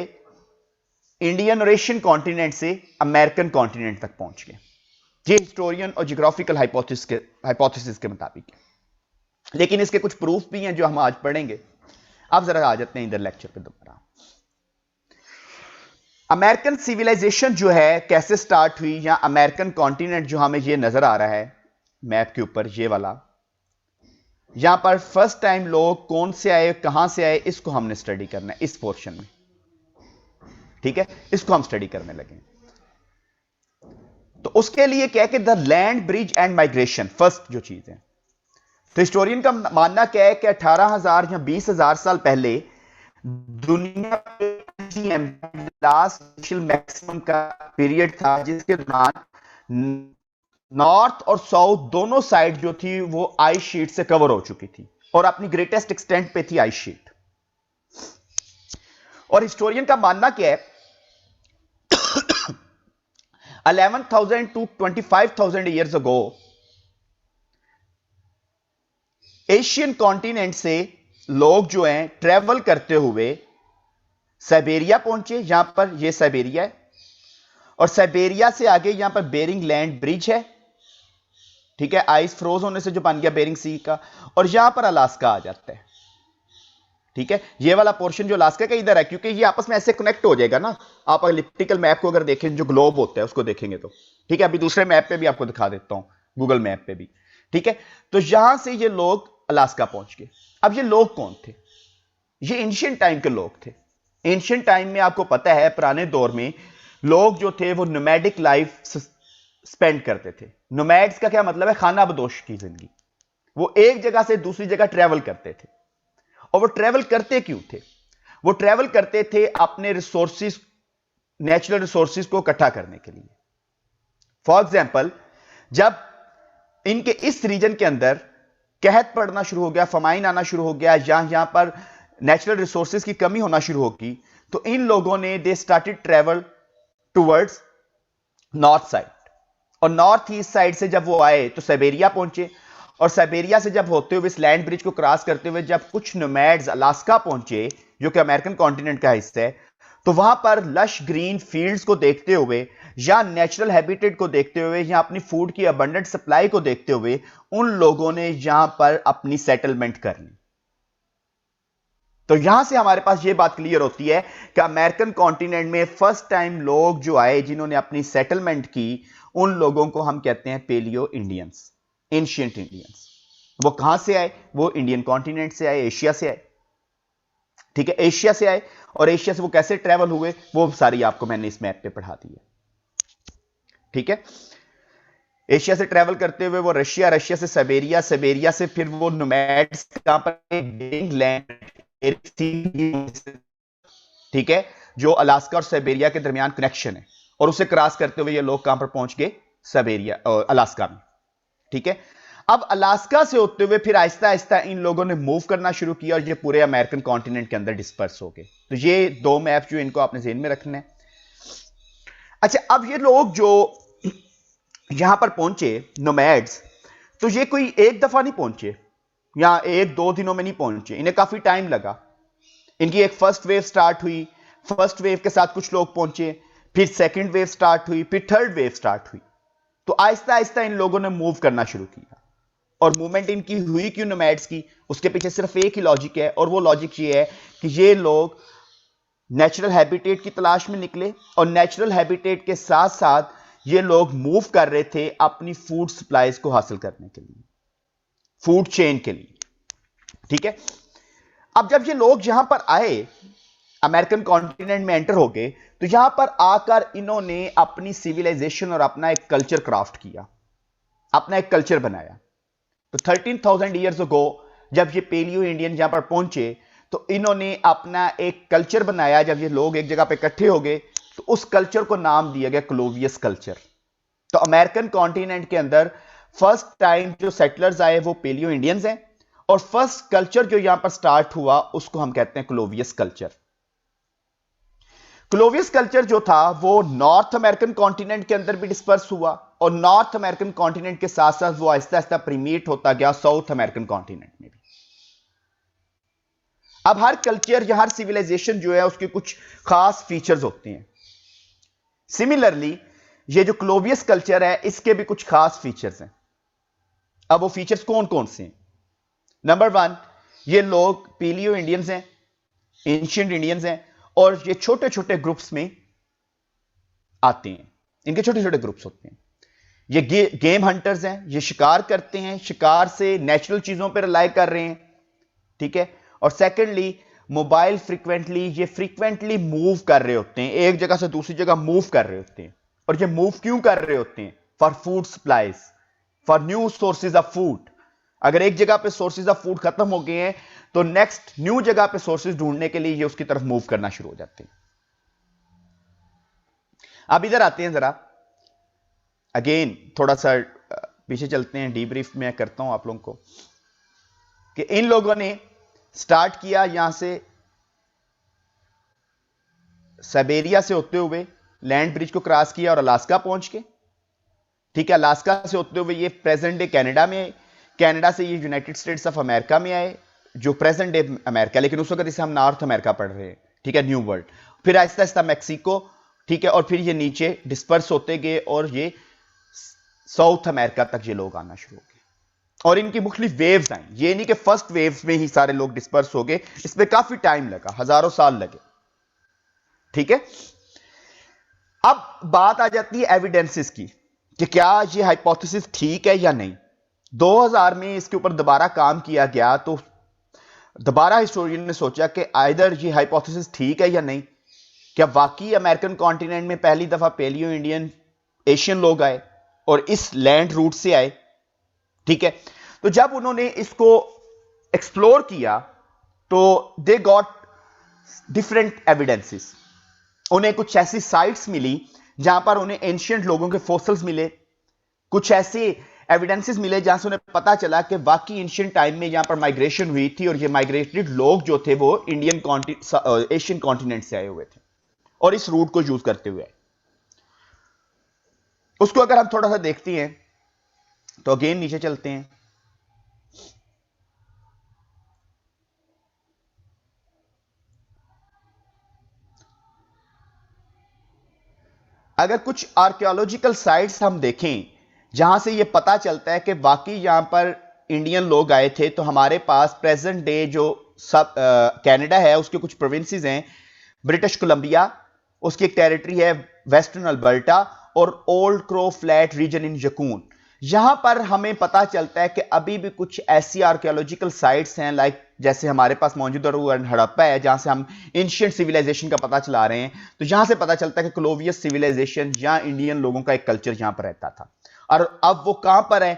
A: इंडियन और एशियन कॉन्टिनेंट से अमेरिकन कॉन्टिनेंट तक पहुंच गए। ये हिस्टोरियन और जियोग्राफिकल हाइपोथेसिस के मुताबिक है, लेकिन इसके कुछ प्रूफ भी हैं जो हम आज पढ़ेंगे। अब जरा आ जाते हैं इधर लेक्चर पे दोबारा। अमेरिकन सिविलाइजेशन जो है कैसे स्टार्ट हुई, या अमेरिकन कॉन्टिनेंट जो हमें ये नजर आ रहा है मैप के ऊपर, ये वाला, यहां पर फर्स्ट टाइम लोग कौन से आए, कहां से आए, इसको हमने स्टडी करना है इस पोर्शन में। ठीक है, इसको हम स्टडी करने लगे। तो उसके लिए क्या है कि the land bridge and migration first जो चीज है। तो हिस्टोरियन का मानना क्या है कि 18,000 या 20,000 साल पहले दुनिया में लास्ट मैक्सिमम का पीरियड था, जिसके दौरान नॉर्थ और साउथ दोनों साइड जो थी वो आइस शीट से कवर हो चुकी थी और अपनी ग्रेटेस्ट एक्सटेंट पे थी आइस शीट। और हिस्टोरियन का मानना क्या है, 11,000 to 25,000 years ago Asian continent से लोग जो हैं ट्रेवल करते हुए साइबेरिया पहुंचे। यहां पर ये साइबेरिया है, और साइबेरिया से आगे यहां पर बेरिंग लैंड ब्रिज है। ठीक है, आइस फ्रोज होने से जो बन गया बेरिंग सी का, और यहां पर अलास्का आ जाता है। ठीक है, ये वाला पोर्शन जो अलास्का का इधर है, क्योंकि ये आपस में ऐसे कनेक्ट हो जाएगा ना। आप एलिप्टिकल मैप को अगर देखें, जो ग्लोब होता है उसको देखेंगे तो, ठीक है, अभी दूसरे मैप पे भी आपको दिखा देता हूं, गूगल मैप पे भी। ठीक है, तो यहां से ये लोग अलास्का पहुंच गए। अब ये लोग कौन थे, ये एंशिएंट टाइम के लोग थे। एंशिएंट टाइम में आपको पता है पुराने दौर में लोग जो थे वो नोमैडिक लाइफ स्पेंड करते थे। नोमैड्स का क्या मतलब है, खाना बदोश की जिंदगी। वो एक जगह से दूसरी जगह ट्रेवल करते थे। और वो ट्रेवल करते क्यों थे, वो ट्रेवल करते थे अपने रिसोर्सिस, नेचुरल रिसोर्सिस को इकट्ठा करने के लिए। फॉर एग्जाम्पल, जब इनके इस रीजन के अंदर कहत पड़ना शुरू हो गया, फमाइन आना शुरू हो गया, यहां पर नेचुरल रिसोर्सेज की कमी होना शुरू होगी, तो इन लोगों ने they started travel towards north side. और नॉर्थ ईस्ट साइड से जब वो आए तो साइबेरिया पहुंचे, और साइबेरिया से जब होते हुए इस लैंड ब्रिज को क्रॉस करते हुए जब कुछ नोमैड्स अलास्का पहुंचे, जो कि अमेरिकन कॉन्टिनेंट का हिस्सा है, तो वहां पर लश ग्रीन फील्ड्स को देखते हुए, या नेचुरल हैबिटेट को देखते हुए, या अपनी फूड की अबंडेंट सप्लाई को देखते हुए, उन लोगों ने यहां पर अपनी सेटलमेंट कर ली। तो यहां से हमारे पास यह बात क्लियर होती है कि अमेरिकन कॉन्टिनेंट में फर्स्ट टाइम लोग जो आए, जिन्होंने अपनी सेटलमेंट की, उन लोगों को हम कहते हैं पेलियो इंडियंस, एंशिएंट इंडियंस। वो कहां से आए, वो इंडियन कॉन्टिनेंट से आए, एशिया से आए। ठीक है, एशिया से आए, और एशिया से वो कैसे ट्रेवल हुए, वो सारी आपको मैंने इस मैप पे पढ़ा दी है। ठीक है, एशिया से ट्रेवल करते हुए वो रशिया, रशिया से साइबेरिया, साइबेरिया से फिर वो नोमैड्स कहां पर लैंड, ठीक है, जो अलास्का और साइबेरिया के दरमियान कनेक्शन है, और उसे क्रॉस करते हुए ये लोग कहां पर पहुंच गए, साइबेरिया और अलास्का में। ठीक है, अब अलास्का से होते हुए फिर आहिस्ता आहिस्ता इन लोगों ने मूव करना शुरू किया, और ये पूरे अमेरिकन कॉन्टिनेंट के अंदर डिस्पर्स हो गए। तो ये दो मैप जो इनको आपने ज़हन में रखना है। अच्छा, अब ये लोग जो यहां पर पहुंचे नोमैड्स, तो ये कोई एक दफा नहीं पहुंचे, या एक दो दिनों में नहीं पहुंचे, इन्हें काफी टाइम लगा। इनकी एक फर्स्ट वेव स्टार्ट हुई, फर्स्ट वेव के साथ कुछ लोग पहुंचे, फिर सेकंड वेव स्टार्ट हुई, फिर थर्ड वेव स्टार्ट हुई। तो आहिस्ता आहिस्ता इन लोगों ने मूव करना शुरू किया। और मूवमेंट इनकी हुई क्यों नोमैड्स की, उसके पीछे सिर्फ एक ही लॉजिक है, और वो लॉजिक ये है कि ये लोग नेचुरल हैबिटेट की तलाश में निकले, और नेचुरल हैबिटेट के साथ साथ ये लोग मूव कर रहे थे अपनी फूड सप्लाईज को हासिल करने के लिए, फूड चेन के लिए। ठीक है, अब जब ये लोग यहां पर आए, अमेरिकन कॉन्टिनेंट में एंटर हो गए, तो यहां पर आकर इन्होंने अपनी सिविलाइजेशन और अपना एक कल्चर क्राफ्ट किया, अपना एक कल्चर बनाया। तो 13,000 ईयर्स अगो जब ये पेलियो इंडियन यहां पर पहुंचे, तो इन्होंने अपना एक कल्चर बनाया। जब ये लोग एक जगह पे इकट्ठे हो गए, तो उस कल्चर को नाम दिया गया क्लोवियस कल्चर। तो अमेरिकन कॉन्टिनेंट के अंदर फर्स्ट टाइम जो सेटलर्स आए वो पेलियो इंडियंस हैं, और फर्स्ट कल्चर जो यहां पर स्टार्ट हुआ उसको हम कहते हैं क्लोवियस कल्चर। क्लोवियस कल्चर जो था वो नॉर्थ अमेरिकन कॉन्टिनेंट के अंदर भी डिस्पर्स हुआ, और नॉर्थ अमेरिकन कॉन्टिनेंट के साथ साथ वो आहिस्ता आहिस्ता प्रीमेट होता गया साउथ अमेरिकन कॉन्टिनेंट में भी। अब हर कल्चर या हर सिविलाइजेशन जो है उसके कुछ खास फीचर्स होते हैं। सिमिलरली ये जो क्लोवियस कल्चर है इसके भी कुछ खास फीचर्स हैं। अब वो फीचर्स कौन कौन से हैं? नंबर 1, ये लोग पेलियो इंडियंस हैं, एंशिएंट इंडियंस हैं, और ये छोटे छोटे ग्रुप्स में आते हैं। इनके छोटे छोटे ग्रुप्स होते हैं। ये गेम हंटर्स हैं, ये शिकार करते हैं, शिकार से नेचुरल चीजों पर रिलाई कर रहे हैं। ठीक है, और सेकेंडली मोबाइल ये फ्रीक्वेंटली मूव कर रहे होते हैं, एक जगह से दूसरी जगह मूव कर रहे होते हैं। और ये मूव क्यों कर रहे होते हैं? For food supplies, for new sources of food. अगर एक जगह पे सोर्सेज ऑफ फूड खत्म हो गए हैं, तो नेक्स्ट न्यू जगह पे सोर्सेज ढूंढने के लिए ये उसकी तरफ मूव करना शुरू हो जाते हैं। अब इधर आते हैं जरा, अगेन थोड़ा सा पीछे चलते हैं, डीब्रीफ में करता हूं आप लोगों को कि इन लोगों ने स्टार्ट किया यहां से साइबेरिया से होते हुए, लैंड ब्रिज को क्रॉस किया और अलास्का पहुंच के। ठीक है, अलास्का से होते हुए ये प्रेजेंट डे कनाडा में आए, कनाडा से ये यूनाइटेड स्टेट्स ऑफ अमेरिका में आए, जो प्रेजेंट डे अमेरिका, लेकिन उस वक्त इसे हम नॉर्थ अमेरिका पढ़ रहे हैं। ठीक है, न्यू वर्ल्ड। फिर आहिस्ता आहिस्ता मैक्सिको, ठीक है, और फिर ये नीचे डिस्पर्स होते गए और ये साउथ अमेरिका तक ये लोग आना शुरू हो गए, और इनकी मुख्तलिफ वेव्स आई। ये नहीं कि फर्स्ट वेव्स में ही सारे लोग डिस्पर्स हो गए, इसमें काफी टाइम लगा, हजारों साल लगे। ठीक है, अब बात आ जाती है एविडेंसेस की कि क्या ये हाइपोथेसिस ठीक है या नहीं। 2000 में इसके ऊपर दोबारा काम किया गया, तो दोबारा हिस्टोरियन ने सोचा कि आइदर ये हाइपोथेसिस ठीक है या नहीं, क्या वाकई अमेरिकन कॉन्टिनेंट में पहली दफा पेलियो इंडियन एशियन लोग आए और इस लैंड रूट से आए। ठीक है, तो जब उन्होंने इसको एक्सप्लोर किया तो दे गॉट डिफरेंट एविडेंसेस। उन्हें कुछ ऐसी साइट्स मिली जहां पर उन्हें एंशिएंट लोगों के फॉसिल्स मिले, कुछ ऐसे एविडेंसेस मिले जहां से उन्हें पता चला कि वाकई एंशिएंट टाइम में यहां पर माइग्रेशन हुई थी, और ये माइग्रेटेड लोग जो थे वो एशियन कॉन्टिनेंट से आए हुए थे और इस रूट को यूज करते हुए। उसको अगर हम थोड़ा सा देखते हैं तो अगेन नीचे चलते हैं। अगर कुछ आर्कियोलॉजिकल साइट्स हम देखें जहां से यह पता चलता है कि वाकई यहां पर इंडियन लोग आए थे, तो हमारे पास प्रेजेंट डे जो सब कनाडा है उसके कुछ प्रोविंसेस हैं। ब्रिटिश कोलंबिया, उसकी एक टेरिटरी है वेस्टर्न अल्बर्टा, और ओल्ड क्रो फ्लैट रीजन इन यकून। यहां पर हमें पता चलता है कि अभी भी कुछ ऐसी आर्कियोलॉजिकल साइट्स हैं, लाइक जैसे हमारे पास मौजूद हड़प्पा है, जहां से हम एंशिएंट सिविलाइजेशन का पता चला रहे हैं। तो यहां से पता चलता है कि क्लोवियस सिविलाइजेशन या इंडियन लोगों का एक कल्चर यहां पर रहता था। और अब वो कहां पर है,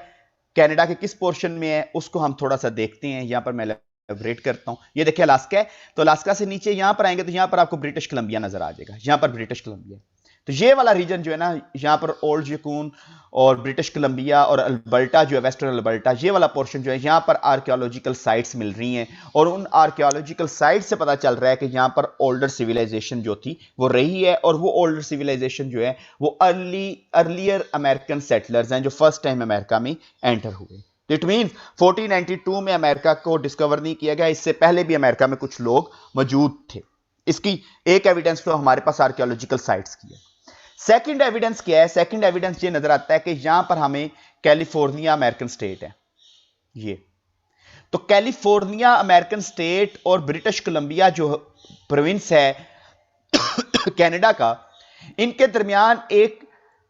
A: कनाडा के किस पोर्शन में है, उसको हम थोड़ा सा देखते हैं। यहां पर मैं एलैबोरेट करता हूं। ये देखिए अलास्का है, तो अलास्का से नीचे यहां पर आएंगे तो यहां पर आपको ब्रिटिश कोलंबिया नजर आ जाएगा। यहां पर ब्रिटिश कोलंबिया, तो ये वाला रीजन जो है ना, यहां पर ओल्ड यकून और ब्रिटिश कोलंबिया और अल्बर्टा जो है वेस्टर्न अल्बर्टा, ये वाला पोर्शन जो है, यहां पर आर्कियोलॉजिकल साइट्स मिल रही हैं। और उन आर्कियोलॉजिकल साइट्स से पता चल रहा है कि यहां पर ओल्डर सिविलाइजेशन जो थी वो रही है, और वो ओल्डर सिविलाइजेशन जो है वो अर्लियर अमेरिकन सेटलर्स हैं जो फर्स्ट टाइम अमेरिका में एंटर हुए। तो इट मीन 1492 में अमेरिका को डिस्कवर नहीं किया गया, इससे पहले भी अमेरिका में कुछ लोग मौजूद थे। इसकी एक एविडेंस तो हमारे पास आर्कियोलॉजिकल साइट्स की है। सेकंड एविडेंस क्या है? सेकंड एविडेंस ये नजर आता है कि यहां पर हमें कैलिफोर्निया अमेरिकन स्टेट है। ये तो कैलिफोर्निया अमेरिकन स्टेट और ब्रिटिश कोलंबिया जो प्रोविंस है कनाडा का, इनके दरमियान एक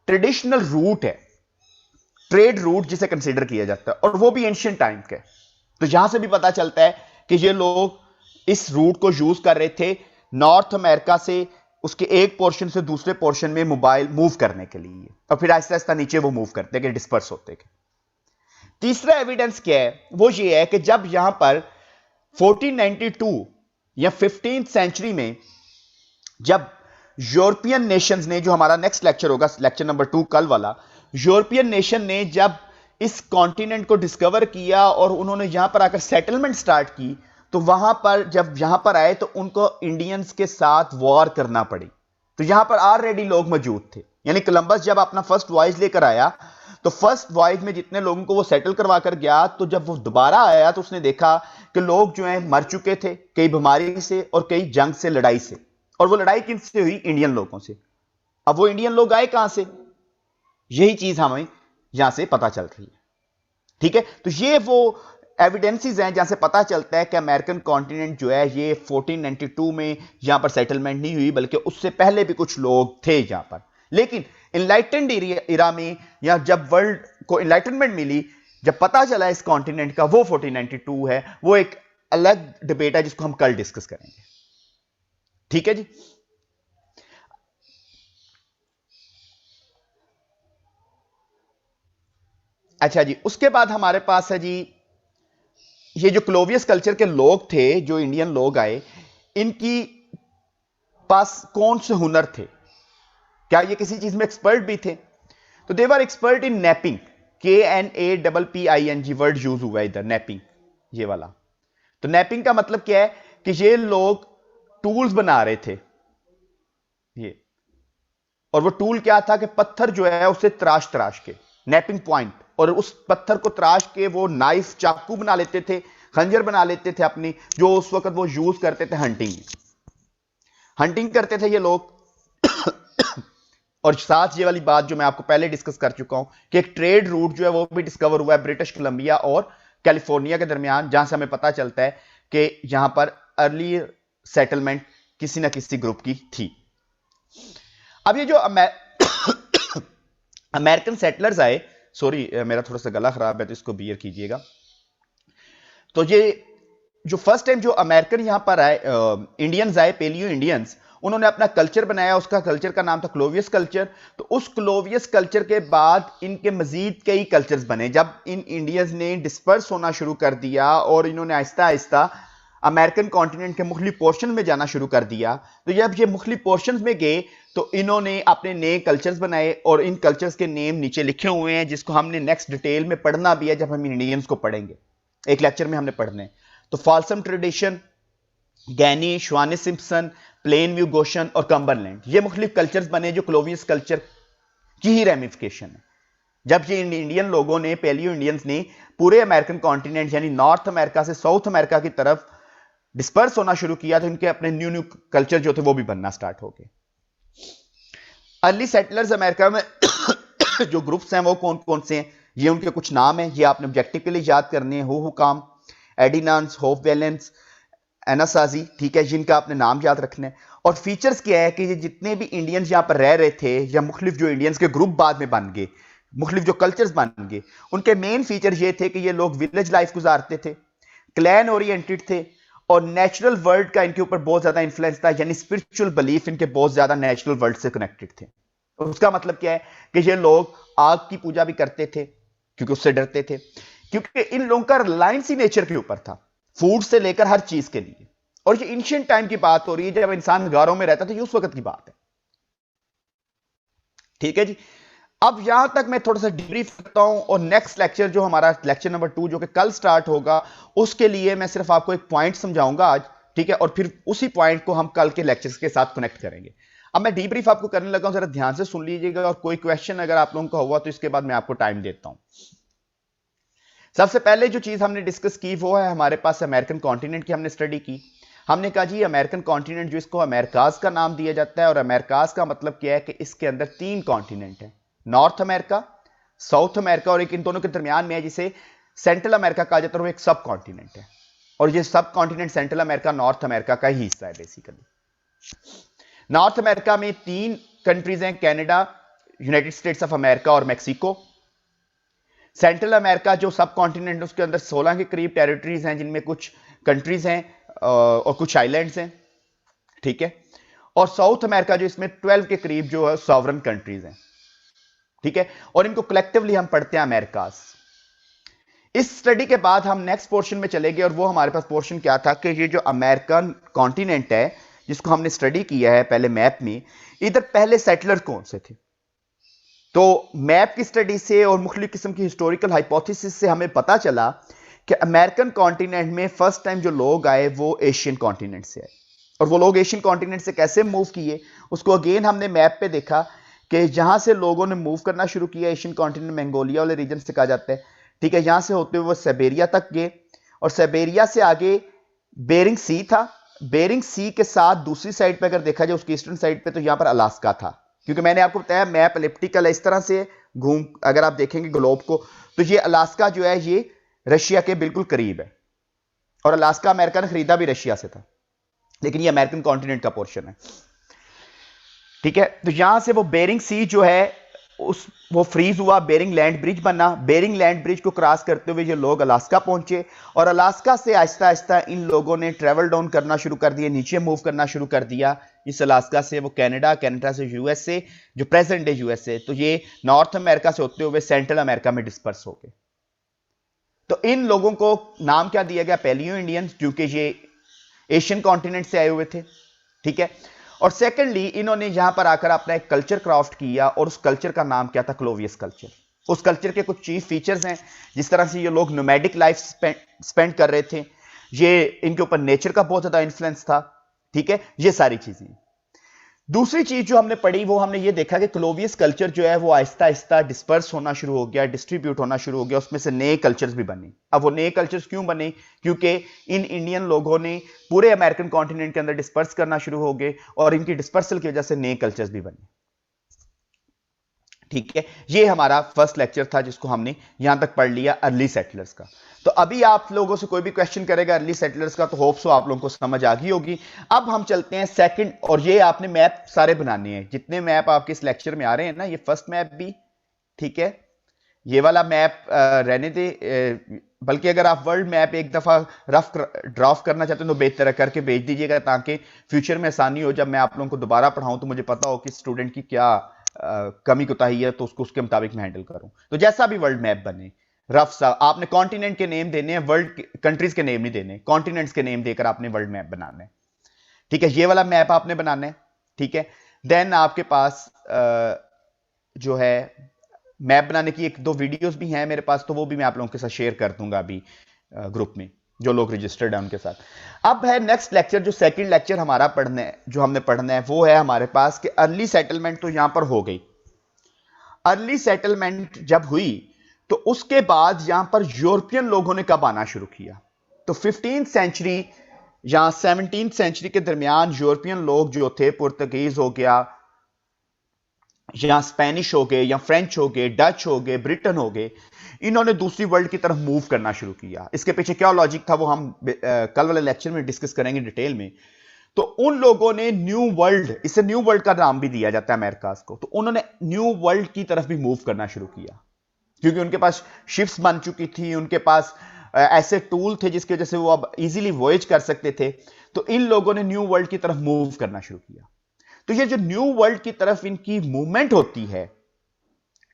A: ट्रेडिशनल रूट है, ट्रेड रूट जिसे कंसीडर किया जाता है, और वो भी एंशियंट टाइम के। तो यहां से भी पता चलता है कि ये लोग इस रूट को यूज कर रहे थे नॉर्थ अमेरिका से उसके एक पोर्शन से दूसरे पोर्शन में मोबाइल मूव करने के लिए, और फिर आहिस्ता आहिस्ता नीचे वो मूव करते कि डिस्पर्स होते के। तीसरा एविडेंस क्या है, वो ये है कि जब यहां पर 1492 या 15th सेंचुरी में जब यूरोपियन नेशंस ने, जो हमारा नेक्स्ट लेक्चर होगा लेक्चर नंबर 2 कल वाला, यूरोपियन नेशन ने जब इस कॉन्टिनेंट को डिस्कवर किया और उन्होंने यहां पर आकर सेटलमेंट स्टार्ट की, तो वहां पर जब यहां पर आए तो उनको इंडियंस के साथ वॉर करना पड़ी। तो यहां पर ऑलरेडी लोग मौजूद थे, यानी कोलंबस जब अपना फर्स्ट वॉयज लेकर आया तो फर्स्ट वॉयज में जितने लोगों को वो सेटल करवा कर गया, तो जब वो दोबारा आया तो उसने देखा कि लोग जो हैं मर चुके थे, कई बीमारी से और कई जंग से, लड़ाई से। और वो लड़ाई किनसे हुई? इंडियन लोगों से। अब वो इंडियन लोग आए कहां से? यही चीज हमें यहां से पता चल रही है। ठीक है, तो ये वो एविडेंसेस हैं जहां से पता चलता है कि अमेरिकन कॉन्टिनेंट जो है ये 1492 में यहां पर सेटलमेंट नहीं हुई, बल्कि उससे पहले भी कुछ लोग थे यहां पर। लेकिन इनलाइटेंड इरा में, या जब वर्ल्ड को इनलाइटनमेंट मिली, जब पता चला इस कॉन्टिनेंट का, वो 1492 है। वो एक अलग डिबेट है जिसको हम कल डिस्कस करेंगे। ठीक है जी। अच्छा जी, उसके बाद हमारे पास है जी ये जो क्लोवियस कल्चर के लोग थे, जो इंडियन लोग आए, इनकी पास कौन से हुनर थे? क्या ये किसी चीज में एक्सपर्ट भी थे? तो they were expert in knapping. KNAPPING word use हुआ है इधर, नैपिंग ये वाला। तो नैपिंग का मतलब क्या है कि ये लोग टूल्स बना रहे थे ये, और वो टूल क्या था कि पत्थर जो है उसे तराश तराश के, नैपिंग पॉइंट, और उस पत्थर को तराश के वो नाइफ, चाकू बना लेते थे, खंजर बना लेते थे अपनी, जो उस वक्त वो यूज करते थे हंटिंग में। हंटिंग करते थे ये लोग। और साथ ये वाली बात जो मैं आपको पहले डिस्कस कर चुका हूं कि एक ट्रेड रूट जो है वो भी डिस्कवर हुआ है ब्रिटिश कोलंबिया और कैलिफोर्निया के दरमियान, जहां से हमें पता चलता है कि यहां पर अर्ली सेटलमेंट किसी ना किसी ग्रुप की थी। अब ये जो अमेरिकन सेटलर्स आए, सॉरी मेरा थोड़ा सा गला खराब है तो इसको बियर कीजिएगा। तो ये जो फर्स्ट टाइम जो अमेरिकन यहां पर आए, इंडियंस आए, पेलियो इंडियंस, उन्होंने अपना कल्चर बनाया। उसका कल्चर का नाम था क्लोवियस कल्चर। तो उस क्लोवियस कल्चर के बाद इनके मजीद कई कल्चर्स बने। जब इन इंडियंस ने डिस्पर्स होना शुरू कर दिया और इन्होंने आहिस्ता आहिस्ता अमेरिकन कॉन्टिनेंट के मुख्तलिफ पोर्शन में जाना शुरू कर दिया, तो जब ये मुख्तलिफ पोर्शन में गए तो इन्होंने अपने नए कल्चर्स बनाए, और इन कल्चर्स के नेम नीचे लिखे हुए हैं, जिसको हमने नेक्स्ट डिटेल में पढ़ना भी है जब हम इंडियंस को पढ़ेंगे, एक लेक्चर में हमने पढ़ने। तो फाल्सम ट्रेडिशन, गैनी, श्वाने सिम्पसन, प्लेन व्यू गोशन और कम्बरलैंड, ये मुख्तलिफ कल्चर्स बने जो क्लोवियस कल्चर की ही रेमिफिकेशन है। जब ये इंडियन लोगों ने, पेलियो इंडियंस ने पूरे अमेरिकन कॉन्टिनेंट यानी नॉर्थ अमेरिका से साउथ अमेरिका की तरफ डिस्पर्स होना शुरू किया, तो इनके अपने न्यू न्यू कल्चर जो थे वो भी बनना स्टार्ट हो गए। अर्ली सेटलर्स अमेरिका में जो ग्रुप्स हैं वो कौन कौन से हैं, ये उनके कुछ नाम हैं, ये आपने ऑब्जेक्टिव के लिए याद करने हैं। हुकाम, एडिनांस, होफ वैलेंस, एनासाजी, ठीक है, जिनका आपने नाम याद रखना है। और फीचर्स क्या है कि ये जितने भी इंडियंस यहां पर रह रहे थे, या मुख्तलिफ जो इंडियंस के ग्रुप बाद में बन गए, मुख्तलिफ जो कल्चर्स बन गए, उनके मेन फीचर ये थे कि ये लोग विलेज लाइफ गुजारते थे, क्लैन ओरिएंटेड थे, और नेचुरल वर्ल्ड का इनके ऊपर बहुत ज्यादा इंफ्लुएंस था, यानी स्पिरिचुअल बिलीफ इनके बहुत ज्यादा नेचुरल वर्ल्ड से कनेक्टेड थे। उसका मतलब क्या है कि ये लोग आग की पूजा भी करते थे क्योंकि उससे डरते थे, क्योंकि इन लोगों का रिलायंस ही नेचर के ऊपर था, फूड से लेकर हर चीज के लिए। और ये एंशिएंट टाइम की बात हो रही है, जब इंसान गारों में रहता था, ये उस वक्त की बात है। ठीक है जी। अब यहां तक मैं थोड़ा सा डिब्रीफ करता हूं, और नेक्स्ट लेक्चर जो हमारा लेक्चर नंबर 2 जो कि कल स्टार्ट होगा, उसके लिए मैं सिर्फ आपको एक पॉइंट समझाऊंगा आज, ठीक है, और फिर उसी पॉइंट को हम कल के लेक्चर्स के साथ कनेक्ट करेंगे। अब मैं डीब्रीफ आपको करने लगा हूं, जरा ध्यान से सुन लीजिएगा, और कोई क्वेश्चन अगर आप लोगों का हुआ तो इसके बाद मैं आपको टाइम देता हूं। सबसे पहले जो चीज हमने डिस्कस की वो है हमारे पास अमेरिकन कॉन्टिनेंट की हमने स्टडी की। हमने कहा जी अमेरिकन कॉन्टिनेंट जो इसको अमेरिकाज का नाम दिया जाता है, और अमेरिकाज का मतलब क्या है कि इसके अंदर 3 कॉन्टिनेंट है, नॉर्थ अमेरिका, साउथ अमेरिका, और एक इन दोनों के दरमियान में है जिसे सेंट्रल अमेरिका कहा जाता है, वो एक सब कॉन्टिनेंट है। और ये सब continent central America, north America का ही हिस्सा है बेसिकली। नॉर्थ अमेरिका में 3 कंट्रीज हैं, Canada, United States of America और मैक्सिको। सेंट्रल अमेरिका जो सब कॉन्टिनेंट, उसके अंदर 16 के करीब टेरिटरीज हैं, जिनमें कुछ कंट्रीज हैं और कुछ आइलैंड्स हैं, ठीक है। और साउथ अमेरिका जो, इसमें 12 के करीब जो है सॉवरन कंट्रीज हैं, ठीक है। और इनको कलेक्टिवली हम पढ़ते हैं अमेरिकास। इस स्टडी के बाद हम नेक्स्ट पोर्शन में चले गए, और वो हमारे पास पोर्शन क्या था कि ये जो अमेरिकन कॉन्टिनेंट है जिसको हमने स्टडी किया है पहले मैप में, इधर पहले सेटलर कौन से थे। तो मैप की स्टडी से और मुख्तलिफ किस्म की हिस्टोरिकल हाइपोथेसिस से हमें पता चला कि अमेरिकन कॉन्टिनेंट में फर्स्ट टाइम जो लोग आए वो एशियन कॉन्टिनेंट से आए। और वो लोग एशियन कॉन्टिनेंट से कैसे मूव किए, उसको अगेन हमने मैप पे देखा कि जहां से लोगों ने मूव करना शुरू किया, एशियन कॉन्टिनेंट मंगोलिया वाले रीजन से कहा जाता है, ठीक है। यहां से होते हुए वो साइबेरिया तक गए, और साइबेरिया से आगे बेरिंग सी था। बेरिंग सी के साथ दूसरी साइड पे अगर देखा जाए, उसकी ईस्टर्न साइड पे, तो यहां पर अलास्का था। क्योंकि मैंने आपको बताया मैप एलिप्टिकल है, इस तरह से घूम, अगर आप देखेंगे ग्लोब को, तो ये अलास्का जो है ये रशिया के बिल्कुल करीब है। और अलास्का अमेरिका ने खरीदा भी रशिया से था, लेकिन ये अमेरिकन कॉन्टिनेंट का पोर्शन है, ठीक है। तो यहां से वो बेरिंग सी जो है वो फ्रीज हुआ, बेरिंग लैंड ब्रिज बना। बेरिंग लैंड ब्रिज को क्रॉस करते हुए ये लोग अलास्का पहुंचे, और अलास्का से आहिस्ता आहिस्ता इन लोगों ने ट्रेवल डाउन करना शुरू कर दिया, नीचे मूव करना शुरू कर दिया। इस अलास्का से वो कनाडा, कनाडा से यूएसए, जो प्रेजेंट डे यूएसए, तो ये नॉर्थ अमेरिका से होते हुए सेंट्रल अमेरिका में डिस्पर्स हो गए। तो इन लोगों को नाम क्या दिया गया, पैलियो इंडियंस, क्योंकि ये एशियन कॉन्टिनेंट से आए हुए थे, ठीक है। और सेकेंडली इन्होंने यहां पर आकर अपना एक कल्चर क्राफ्ट किया, और उस कल्चर का नाम क्या था, क्लोवियस कल्चर। उस कल्चर के कुछ चीफ फीचर्स हैं, जिस तरह से ये लोग नोमैडिक लाइफ स्पेंड कर रहे थे, ये इनके ऊपर नेचर का बहुत ज्यादा इन्फ्लुएंस था, ठीक है। ये सारी चीजें। दूसरी चीज जो हमने पढ़ी, वो हमने ये देखा कि क्लोवियस कल्चर जो है वो आहिस्ता आहिस्ता डिस्पर्स होना शुरू हो गया, डिस्ट्रीब्यूट होना शुरू हो गया, उसमें से नए कल्चर्स भी बने। अब वो नए कल्चर्स क्यों बने, क्योंकि इन इंडियन लोगों ने पूरे अमेरिकन कॉन्टिनेंट के अंदर डिस्पर्स करना शुरू हो गए, और इनकी डिस्पर्सल की वजह से नए कल्चर्स भी बने, ठीक है। ये हमारा फर्स्ट लेक्चर था जिसको हमने यहां तक पढ़ लिया, अर्ली सेटलर्स का। तो अभी आप लोगों से कोई भी क्वेश्चन करेगा अर्ली सेटलर्स का, तो होप सो आप लोगों को समझ आ गई होगी। अब हम चलते हैं सेकंड, और ये आपने मैप सारे बनाने हैं, जितने मैप आपके इस लेक्चर में आ रहे हैं ना, ये फर्स्ट मैप भी, ठीक है। ये वाला मैप रहने दे, बल्कि अगर आप वर्ल्ड मैप एक दफा रफ ड्राफ्ट करना चाहते हैं तो बेहतर करके भेज दीजिएगा, ताकि फ्यूचर में आसानी हो, जब मैं आप लोगों को दोबारा पढ़ाऊं तो मुझे पता हो कि स्टूडेंट की क्या कमी कोताही है, तो उसको उसके मुताबिक मैं हैंडल करूं। तो जैसा भी वर्ल्ड मैप बने, रफ सा आपने कॉन्टिनेंट के नेम देने हैं, वर्ल्ड कंट्रीज के नेम नहीं देने, कॉन्टिनेंट्स के नेम देकर आपने वर्ल्ड मैप बनाना है, ठीक है। ये वाला मैप आपने बनाना है, ठीक है। देन आपके पास जो है मैप बनाने की एक दो वीडियोस भी हैं मेरे पास, तो वो भी मैं आप लोगों के साथ शेयर कर दूंगा अभी ग्रुप में, जो लोग रजिस्टर्ड हैं उनके साथ। अब है नेक्स्ट लेक्चर, जो सेकंड लेक्चर हमारा पढ़ना है, जो हमने पढ़ना है, वो है हमारे पास कि अर्ली सेटलमेंट तो यहां पर हो गई। अर्ली सेटलमेंट जब हुई तो उसके बाद यहां पर यूरोपियन लोगों ने कब आना शुरू किया। तो 15th सेंचुरी या 17th सेंचुरी के दरमियान यूरोपियन लोग जो थे, पुर्तगीज हो गया, या स्पेनिश हो गए, या फ्रेंच हो गए, डच हो गए, ब्रिटेन हो गए, इन्होंने दूसरी वर्ल्ड की तरफ मूव करना शुरू किया। इसके पीछे क्या लॉजिक था वो हम कल वाले लेक्चर में डिस्कस करेंगे डिटेल में। तो उन लोगों ने न्यू वर्ल्ड, इसे न्यू वर्ल्ड का नाम भी दिया जाता है अमेरिकास को, तो उन्होंने न्यू वर्ल्ड की तरफ भी मूव करना शुरू किया, क्योंकि उनके पास शिप्स बन चुकी थी, उनके पास ऐसे टूल थे जिसकी वजह से वो अब इजीली वॉयज कर सकते थे। तो इन लोगों ने न्यू वर्ल्ड की तरफ मूव करना शुरू किया। तो ये जो न्यू वर्ल्ड की तरफ इनकी मूवमेंट होती है,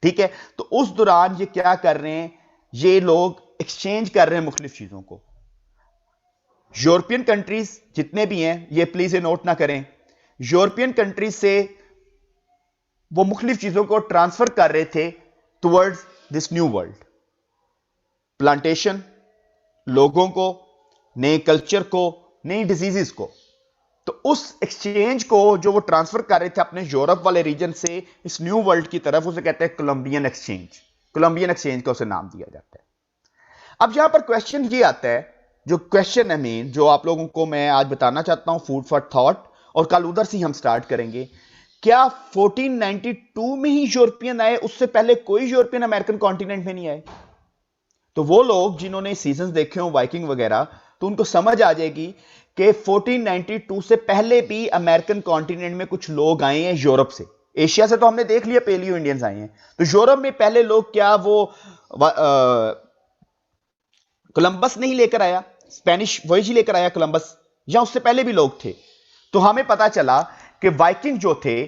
A: ठीक है, तो उस दौरान ये क्या कर रहे हैं, ये लोग एक्सचेंज कर रहे हैं मुख्तलिफ चीजों को। यूरोपियन कंट्रीज जितने भी हैं, ये प्लीज ये नोट ना करें, यूरोपियन कंट्रीज से वो मुख्तलिफ चीजों को ट्रांसफर कर रहे थे towards this new world. Plantation, लोगों को, नए कल्चर को, नई डिजीजेस को। तो उस एक्सचेंज को जो वो ट्रांसफर कर रहे थे अपने यूरोप वाले रीजन से इस न्यू वर्ल्ड की तरफ, उसे कहते हैं कोलंबियन एक्सचेंज। कोलंबियन एक्सचेंज का उसे नाम दिया जाता है। अब यहां पर क्वेश्चन ये आता है, जो क्वेश्चन है मेन, जो आप लोगों को मैं आज बताना चाहता हूं, फूड फॉर थॉट, और कल उधर से हम स्टार्ट करेंगे। क्या 1492 में ही यूरोपियन आए, उससे पहले कोई यूरोपियन अमेरिकन कॉन्टिनेंट में नहीं आए? तो वो लोग जिन्होंने सीजन्स देखे हो वाइकिंग वगैरह, तो उनको समझ आ जाएगी कि 1492 से पहले भी अमेरिकन कॉन्टिनेंट में कुछ लोग आए हैं यूरोप से। एशिया से तो हमने देख लिया पेलियो इंडियंस आए हैं। तो यूरोप में पहले लोग क्या वो कोलंबस नहीं लेकर आया, स्पेनिश वॉयज ही लेकर आया कोलंबस, या उससे पहले भी लोग थे? तो हमें पता चला कि वाइकिंग जो थे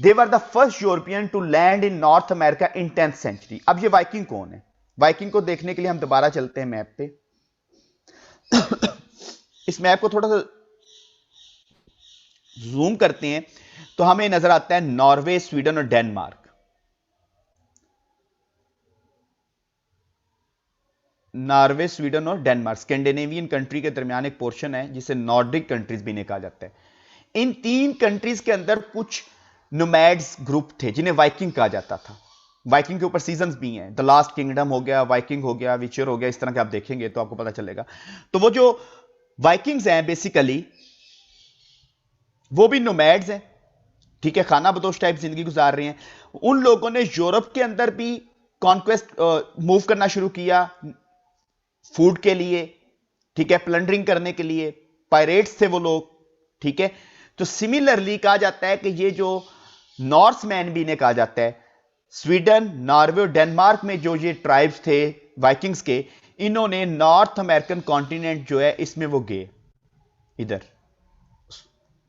A: they were the first European to land in North America in 10th century. अब ये वाइकिंग कौन है? वाइकिंग को देखने के लिए हम दोबारा चलते हैं मैप पे। इस मैप को थोड़ा सा जूम करते हैं तो हमें नजर आता है नॉर्वे, स्वीडन और डेनमार्क। नॉर्वे, स्वीडन और डेनमार्क स्कैंडिनेवियन कंट्री के दरमियान एक पोर्शन है जिसे नॉर्डिक कंट्रीज भी कहा जाता है। इन 3 कंट्रीज के अंदर कुछ नोमैड्स ग्रुप थे जिन्हें वाइकिंग कहा जाता था। वाइकिंग के ऊपर सीजन्स भी हैं, द लास्ट किंगडम हो गया, वाइकिंग हो गया, विचर हो गया, इस तरह के आप देखेंगे तो आपको पता चलेगा। तो वो जो वाइकिंग्स हैं बेसिकली वो भी नोमैड्स हैं, ठीक है, खाना बदोश टाइप जिंदगी गुजार रहे हैं। उन लोगों ने यूरोप के अंदर भी कॉन्क्वेस्ट मूव करना शुरू किया फूड के लिए, ठीक है, प्लंडरिंग करने के लिए, पायरेट्स थे वो लोग, ठीक है। तो सिमिलरली कहा जाता है कि ये जो नॉर्समैन भी इन्हें कहा जाता है, स्वीडन, नॉर्वे और डेनमार्क में जो ये ट्राइब्स थे वाइकिंग्स के, इन्होंने नॉर्थ अमेरिकन कॉन्टिनेंट जो है इसमें वो गए, इधर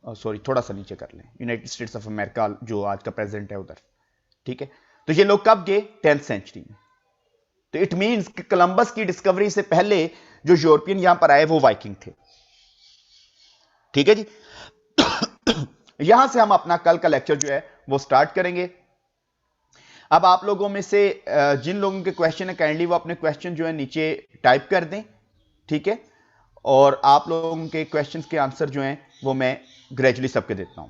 A: सॉरी थोड़ा सा नीचे कर लें, यूनाइटेड स्टेट्स ऑफ अमेरिका जो आज का प्रेजेंट है उधर, ठीक है। तो ये लोग कब गए? 10th सेंचुरी में। तो इट मींस कि कोलंबस की डिस्कवरी से पहले जो यूरोपियन यहां पर आए वो वाइकिंग थे, ठीक है जी। यहां से हम अपना कल का लेक्चर जो है वो स्टार्ट करेंगे। अब आप लोगों में से जिन लोगों के क्वेश्चन है काइंडली वो अपने क्वेश्चन जो है नीचे टाइप कर दें, ठीक है, और आप लोगों के क्वेश्चंस के आंसर जो हैं वो मैं ग्रेजुअली सबके देता हूं।